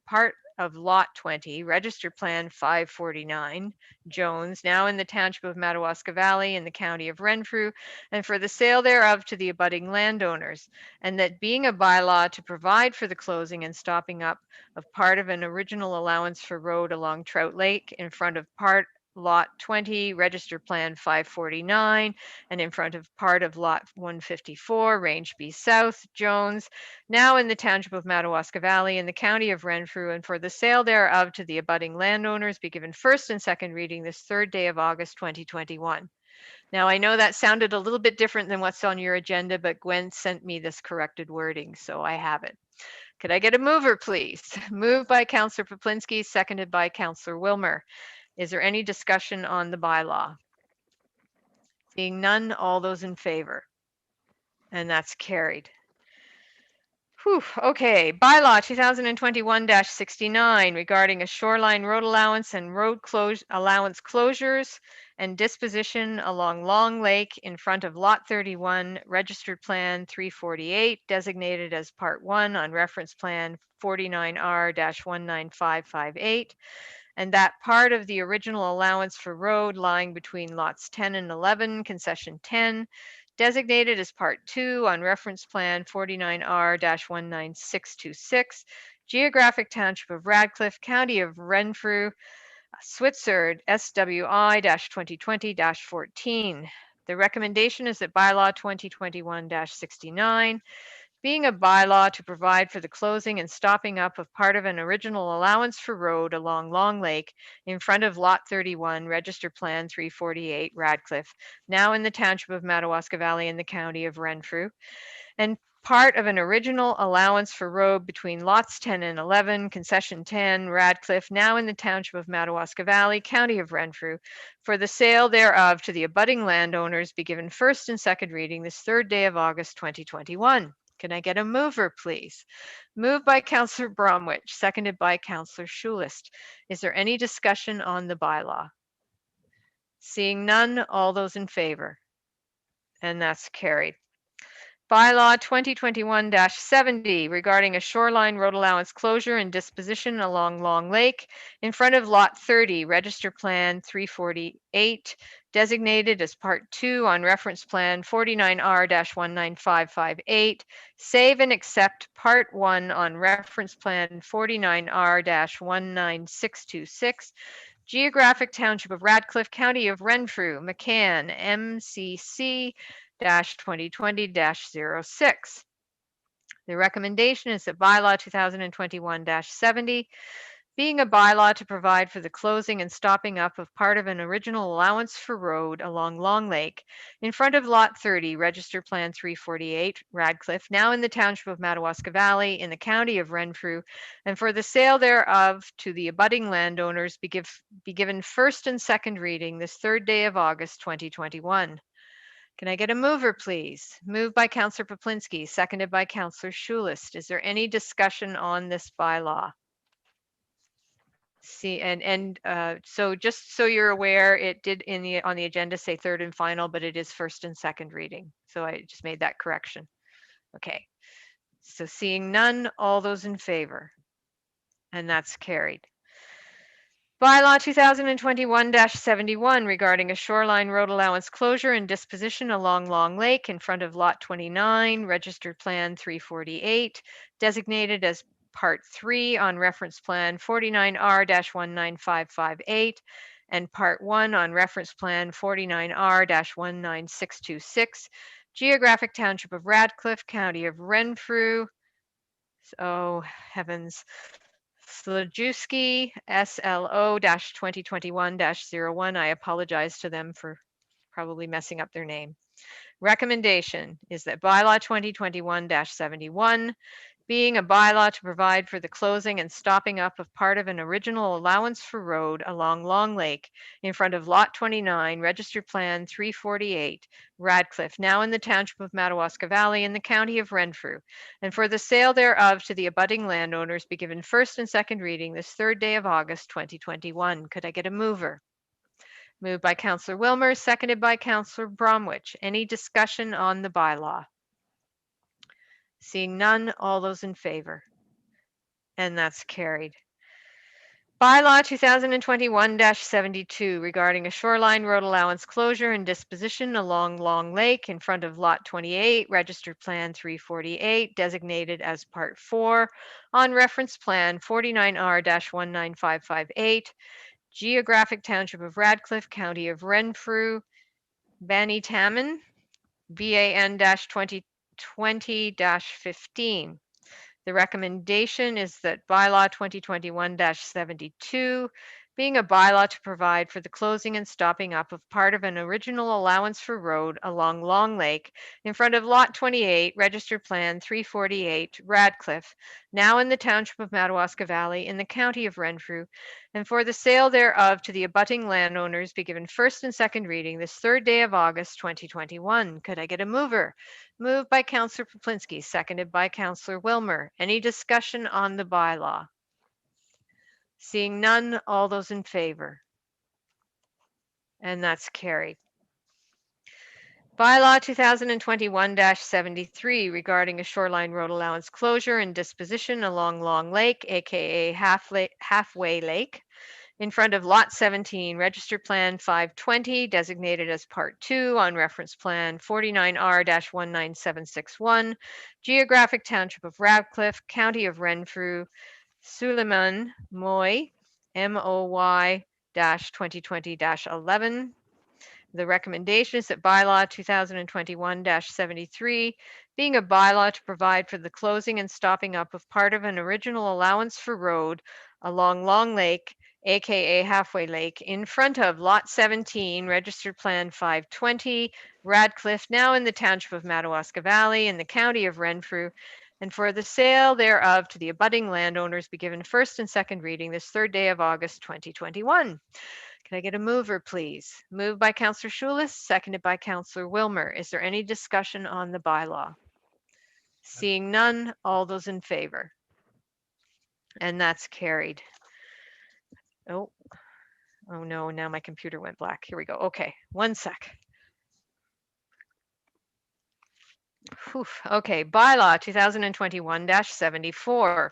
part of Lot 20, Register Plan 549, Jones, now in the Township of Madawaska Valley in the County of Renfrew, and for the sale thereof to the abutting landowners, and that being a bylaw to provide for the closing and stopping up of part of an original allowance for road along Trout Lake in front of part Lot 20, Register Plan 549, and in front of part of Lot 154, Range B South, Jones, now in the Township of Madawaska Valley in the County of Renfrew, and for the sale thereof to the abutting landowners be given first and second reading this third day of August 2021. Now, I know that sounded a little bit different than what's on your agenda, but Gwen sent me this corrected wording, so I have it. Could I get a mover, please? Moved by Councillor Poplinski, seconded by Councillor Wilmer. Is there any discussion on the bylaw? Seeing none, all those in favor? And that's carried. Whew, okay, bylaw 2021-69 regarding a shoreline road allowance and road allowance closures and disposition along Long Lake in front of Lot 31, Registered Plan 348, designated as Part 1 on Reference Plan 49R-19558. And that part of the original allowance for road lying between lots 10 and 11, concession 10, designated as Part 2 on Reference Plan 49R-19626, Geographic Township of Radcliffe, County of Renfrew, Switzer, SWI-2020-14. The recommendation is that bylaw 2021-69, being a bylaw to provide for the closing and stopping up of part of an original allowance for road along Long Lake in front of Lot 31, Register Plan 348, Radcliffe, now in the Township of Madawaska Valley in the County of Renfrew, and part of an original allowance for road between lots 10 and 11, concession 10, Radcliffe, now in the Township of Madawaska Valley, County of Renfrew, for the sale thereof to the abutting landowners be given first and second reading this third day of August 2021. Can I get a mover, please? Moved by Councillor Bromwich, seconded by Councillor Schulist. Is there any discussion on the bylaw? Seeing none, all those in favor? And that's carried. Bylaw 2021-70 regarding a shoreline road allowance closure and disposition along Long Lake in front of Lot 30, Register Plan 348, designated as Part 2 on Reference Plan 49R-19558, save and accept Part 1 on Reference Plan 49R-19626, Geographic Township of Radcliffe, County of Renfrew, McCann, MCC 2020-06. The recommendation is that bylaw 2021-70, being a bylaw to provide for the closing and stopping up of part of an original allowance for road along Long Lake in front of Lot 30, Register Plan 348, Radcliffe, now in the Township of Madawaska Valley in the County of Renfrew, and for the sale thereof to the abutting landowners be given first and second reading this third day of August 2021. Can I get a mover, please? Moved by Councillor Poplinski, seconded by Councillor Schulist. Is there any discussion on this bylaw? See, so just so you're aware, it did on the agenda say third and final, but it is first and second reading. So I just made that correction. Okay. So seeing none, all those in favor, and that's carried. Bylaw 2021-71 regarding a shoreline road allowance closure and disposition along Long Lake in front of Lot 29, Registered Plan 348, designated as Part 3 on Reference Plan 49R-19558 and Part 1 on Reference Plan 49R-19626, Geographic Township of Radcliffe, County of Renfrew. Oh, heavens. Slajewski, SLO-2021-01. I apologize to them for probably messing up their name. Recommendation is that bylaw 2021-71, being a bylaw to provide for the closing and stopping up of part of an original allowance for road along Long Lake in front of Lot 29, Registered Plan 348, Radcliffe, now in the Township of Madawaska Valley in the County of Renfrew, and for the sale thereof to the abutting landowners be given first and second reading this third day of August 2021. Could I get a mover? Moved by Councillor Wilmer, seconded by Councillor Bromwich. Any discussion on the bylaw? Seeing none, all those in favor? And that's carried. Bylaw 2021-72 regarding a shoreline road allowance closure and disposition along Long Lake in front of Lot 28, Registered Plan 348, designated as Part 4 on Reference Plan 49R-19558, Geographic Township of Radcliffe, County of Renfrew, Banitamin, BAN-2020-15. The recommendation is that bylaw 2021-72, being a bylaw to provide for the closing and stopping up of part of an original allowance for road along Long Lake in front of Lot 28, Registered Plan 348, Radcliffe, now in the Township of Madawaska Valley in the County of Renfrew, and for the sale thereof to the abutting landowners be given first and second reading this third day of August 2021. Could I get a mover? Moved by Councillor Poplinski, seconded by Councillor Wilmer. Any discussion on the bylaw? Seeing none, all those in favor? And that's carried. Bylaw 2021-73 regarding a shoreline road allowance closure and disposition along Long Lake, aka Halfway Lake, in front of Lot 17, Registered Plan 520, designated as Part 2 on Reference Plan 49R-19761, Geographic Township of Radcliffe, County of Renfrew, Suleiman Moy, MOY-2020-11. The recommendation is that bylaw 2021-73, being a bylaw to provide for the closing and stopping up of part of an original allowance for road along Long Lake, aka Halfway Lake, in front of Lot 17, Registered Plan 520, Radcliffe, now in the Township of Madawaska Valley in the County of Renfrew, and for the sale thereof to the abutting landowners be given first and second reading this third day of August 2021. Can I get a mover, please? Moved by Councillor Schulis, seconded by Councillor Wilmer. Is there any discussion on the bylaw? Seeing none, all those in favor? And that's carried. Oh no, now my computer went black. Here we go. Okay, one sec. Whew. Okay, bylaw 2021-74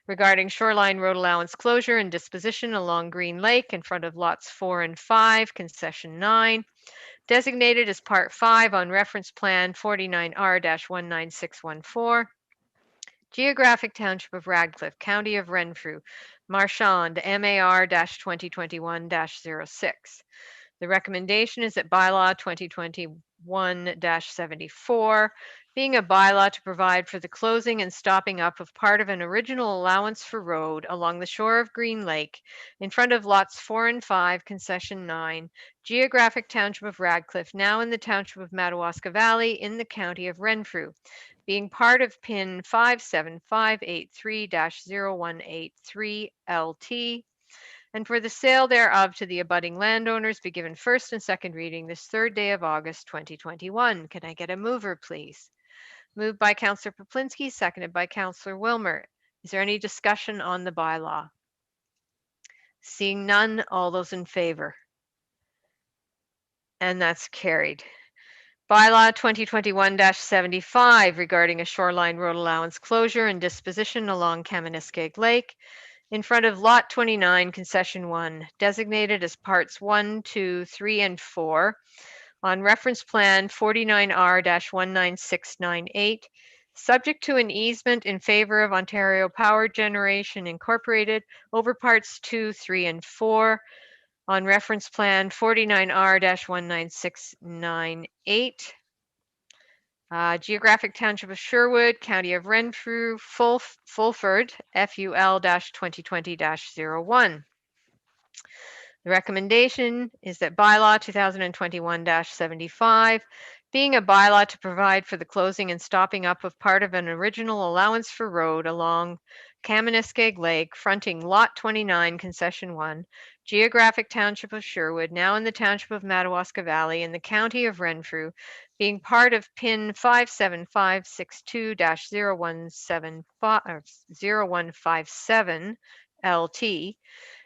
regarding shoreline road allowance closure and disposition along Green Lake in front of lots 4 and 5, concession 9, designated as Part 5 on Reference Plan 49R-19614, Geographic Township of Radcliffe, County of Renfrew, Marchand, MAR-2021-06. The recommendation is that bylaw 2021-74, being a bylaw to provide for the closing and stopping up of part of an original allowance for road along the shore of Green Lake in front of lots 4 and 5, concession 9, Geographic Township of Radcliffe, now in the Township of Madawaska Valley in the County of Renfrew, being part of PIN 57583-0183LT, and for the sale thereof to the abutting landowners be given first and second reading this third day of August 2021. Can I get a mover, please? Moved by Councillor Poplinski, seconded by Councillor Wilmer. Is there any discussion on the bylaw? Seeing none, all those in favor? And that's carried. Bylaw 2021-75 regarding a shoreline road allowance closure and disposition along Kaministkeg Lake in front of Lot 29, Concession 1, designated as Parts 1, 2, 3, and 4 on Reference Plan 49R-19698, subject to an easement in favor of Ontario Power Generation Incorporated over Parts 2, 3, and 4 on Reference Plan 49R-19698. Geographic Township of Sherwood, County of Renfrew, Fulford, FUL-2020-01. The recommendation is that bylaw 2021-75, being a bylaw to provide for the closing and stopping up of part of an original allowance for road along Kaministkeg Lake, fronting Lot 29, Concession 1, Geographic Township of Sherwood, now in the Township of Madawaska Valley, in the County of Renfrew, being part of PIN 57562-0157 LT,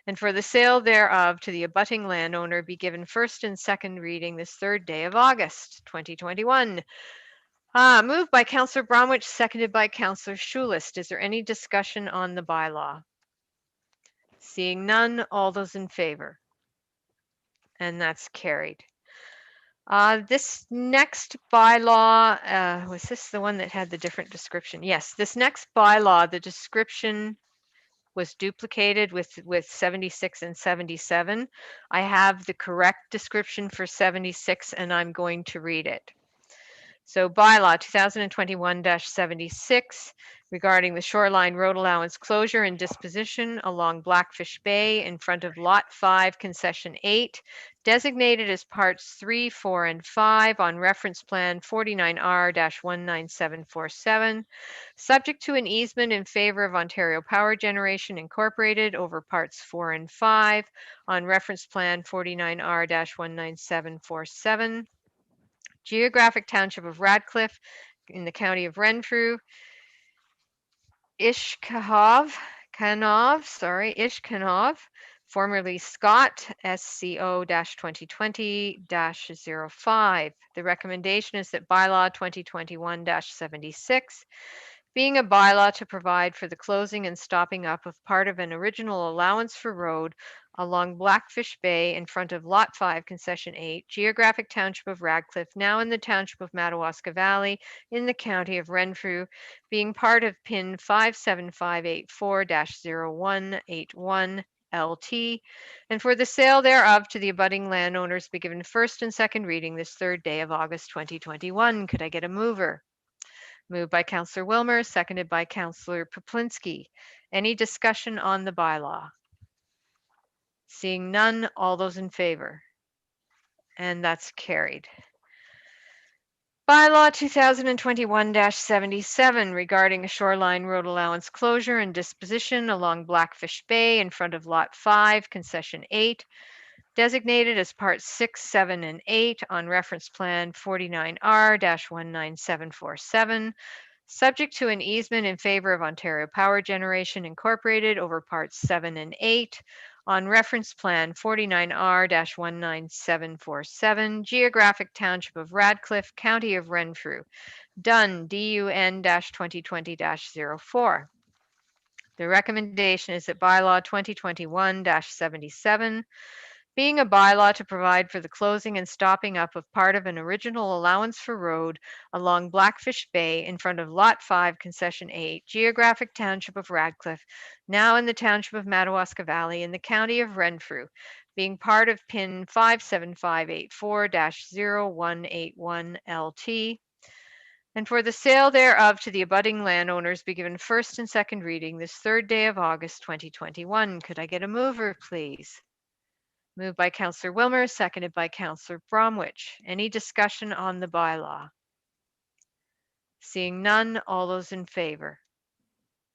and for the sale thereof to the abutting landowner be given first and second reading this third day of August 2021. Moved by Councillor Bromwich, seconded by Councillor Schulist. Is there any discussion on the bylaw? Seeing none, all those in favor? And that's carried. This next bylaw, was this the one that had the different description? Yes, this next bylaw, the description was duplicated with 76 and 77. I have the correct description for 76 and I'm going to read it. So bylaw 2021-76 regarding the shoreline road allowance closure and disposition along Blackfish Bay in front of Lot 5, Concession 8, designated as Parts 3, 4, and 5 on Reference Plan 49R-19747, subject to an easement in favor of Ontario Power Generation Incorporated over Parts 4 and 5 on Reference Plan 49R-19747. Geographic Township of Radcliffe in the County of Renfrew, Ishkanov, formerly Scott, SCO-2020-05. The recommendation is that bylaw 2021-76, being a bylaw to provide for the closing and stopping up of part of an original allowance for road along Blackfish Bay in front of Lot 5, Concession 8, Geographic Township of Radcliffe, now in the Township of Madawaska Valley, in the County of Renfrew, being part of PIN 57584-0181 LT, and for the sale thereof to the abutting landowners be given first and second reading this third day of August 2021. Could I get a mover? Moved by Councillor Wilmer, seconded by Councillor Poplinski. Any discussion on the bylaw? Seeing none, all those in favor? And that's carried. Bylaw 2021-77 regarding a shoreline road allowance closure and disposition along Blackfish Bay in front of Lot 5, Concession 8, designated as Parts 6, 7, and 8 on Reference Plan 49R-19747, subject to an easement in favor of Ontario Power Generation Incorporated over Parts 7 and 8 on Reference Plan 49R-19747, Geographic Township of Radcliffe, County of Renfrew, done DUN-2020-04. The recommendation is that bylaw 2021-77, being a bylaw to provide for the closing and stopping up of part of an original allowance for road along Blackfish Bay in front of Lot 5, Concession 8, Geographic Township of Radcliffe, now in the Township of Madawaska Valley in the County of Renfrew, being part of PIN 57584-0181 LT, and for the sale thereof to the abutting landowners be given first and second reading this third day of August 2021. Could I get a mover, please? Moved by Councillor Wilmer, seconded by Councillor Bromwich. Any discussion on the bylaw? Seeing none, all those in favor?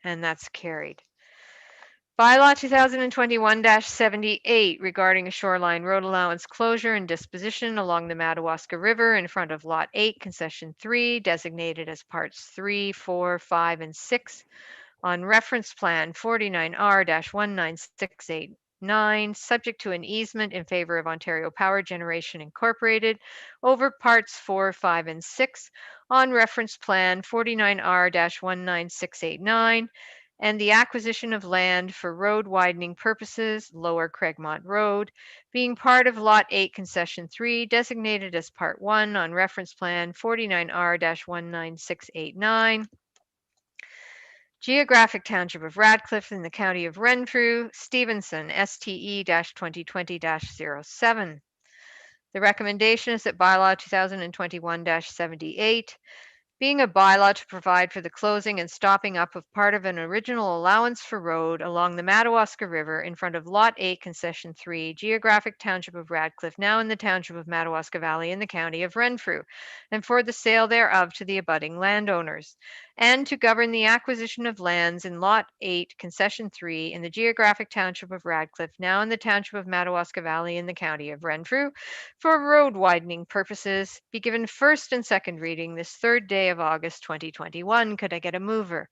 And that's carried. Bylaw 2021-78 regarding a shoreline road allowance closure and disposition along the Madawaska River in front of Lot 8, Concession 3, designated as Parts 3, 4, 5, and 6 on Reference Plan 49R-19689, subject to an easement in favor of Ontario Power Generation Incorporated over Parts 4, 5, and 6 on Reference Plan 49R-19689, and the acquisition of land for road widening purposes, Lower Craigmont Road, being part of Lot 8 Concession 3, designated as Part 1 on Reference Plan 49R-19689. Geographic Township of Radcliffe in the County of Renfrew, Stevenson, STE-2020-07. The recommendation is that bylaw 2021-78, being a bylaw to provide for the closing and stopping up of part of an original allowance for road along the Madawaska River in front of Lot 8, Concession 3, Geographic Township of Radcliffe, now in the Township of Madawaska Valley in the County of Renfrew, and for the sale thereof to the abutting landowners, and to govern the acquisition of lands in Lot 8, Concession 3 in the Geographic Township of Radcliffe, now in the Township of Madawaska Valley in the County of Renfrew, for road widening purposes, be given first and second reading this third day of August 2021. Could I get a mover?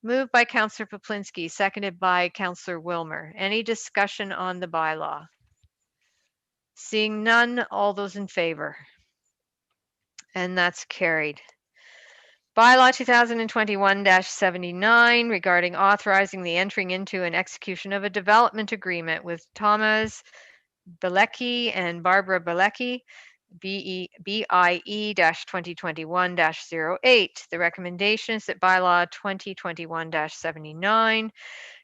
Moved by Councillor Poplinski, seconded by Councillor Wilmer. Any discussion on the bylaw? Seeing none, all those in favor? And that's carried. Bylaw 2021-79 regarding authorizing the entering into and execution of a development agreement with Thomas Bilecki and Barbara Bilecki, BIE-2021-08. The recommendation is that bylaw 2021-79,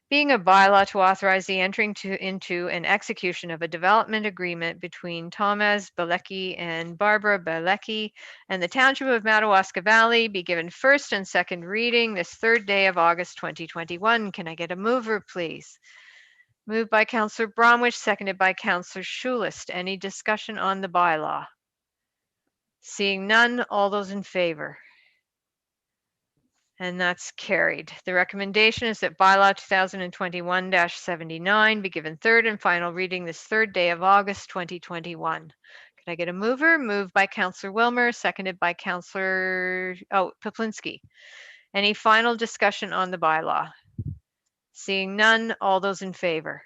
being a bylaw to authorize the entering into an execution of a development agreement between Thomas Bilecki and Barbara Bilecki and the Township of Madawaska Valley, be given first and second reading this third day of August 2021. Can I get a mover, please? Moved by Councillor Bromwich, seconded by Councillor Schulist. Any discussion on the bylaw? Seeing none, all those in favor? And that's carried. The recommendation is that bylaw 2021-79 be given third and final reading this third day of August 2021. Can I get a mover? Moved by Councillor Wilmer, seconded by Councillor Poplinski. Any final discussion on the bylaw? Seeing none, all those in favor?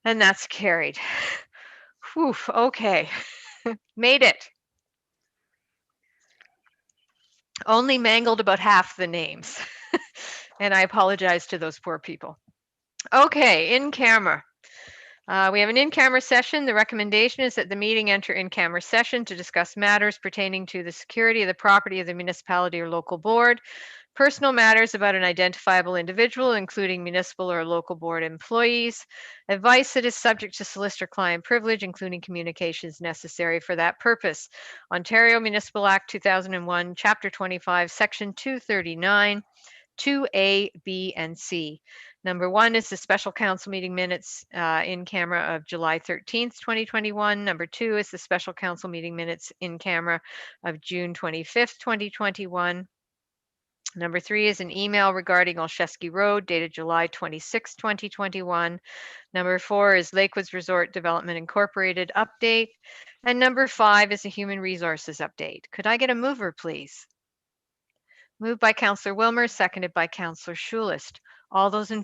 And that's carried. Whew, okay. Made it. Only mangled about half the names. And I apologize to those poor people. Okay, in camera. We have an in-camera session. The recommendation is that the meeting enter in-camera session to discuss matters pertaining to the security of the property of the municipality or local board, personal matters about an identifiable individual, including municipal or local board employees, advice that is subject to solicitor-client privilege, including communications necessary for that purpose. Ontario Municipal Act 2001, Chapter 25, Section 239, 2A, B, and C. Number 1 is the special council meeting minutes in camera of July 13th, 2021. Number 2 is the special council meeting minutes in camera of June 25th, 2021. Number 3 is an email regarding Olszewski Road dated July 26, 2021. Number 4 is Lakewoods Resort Development Incorporated update. And number 5 is a human resources update. Could I get a mover, please? Moved by Councillor Wilmer, seconded by Councillor Schulist. All those in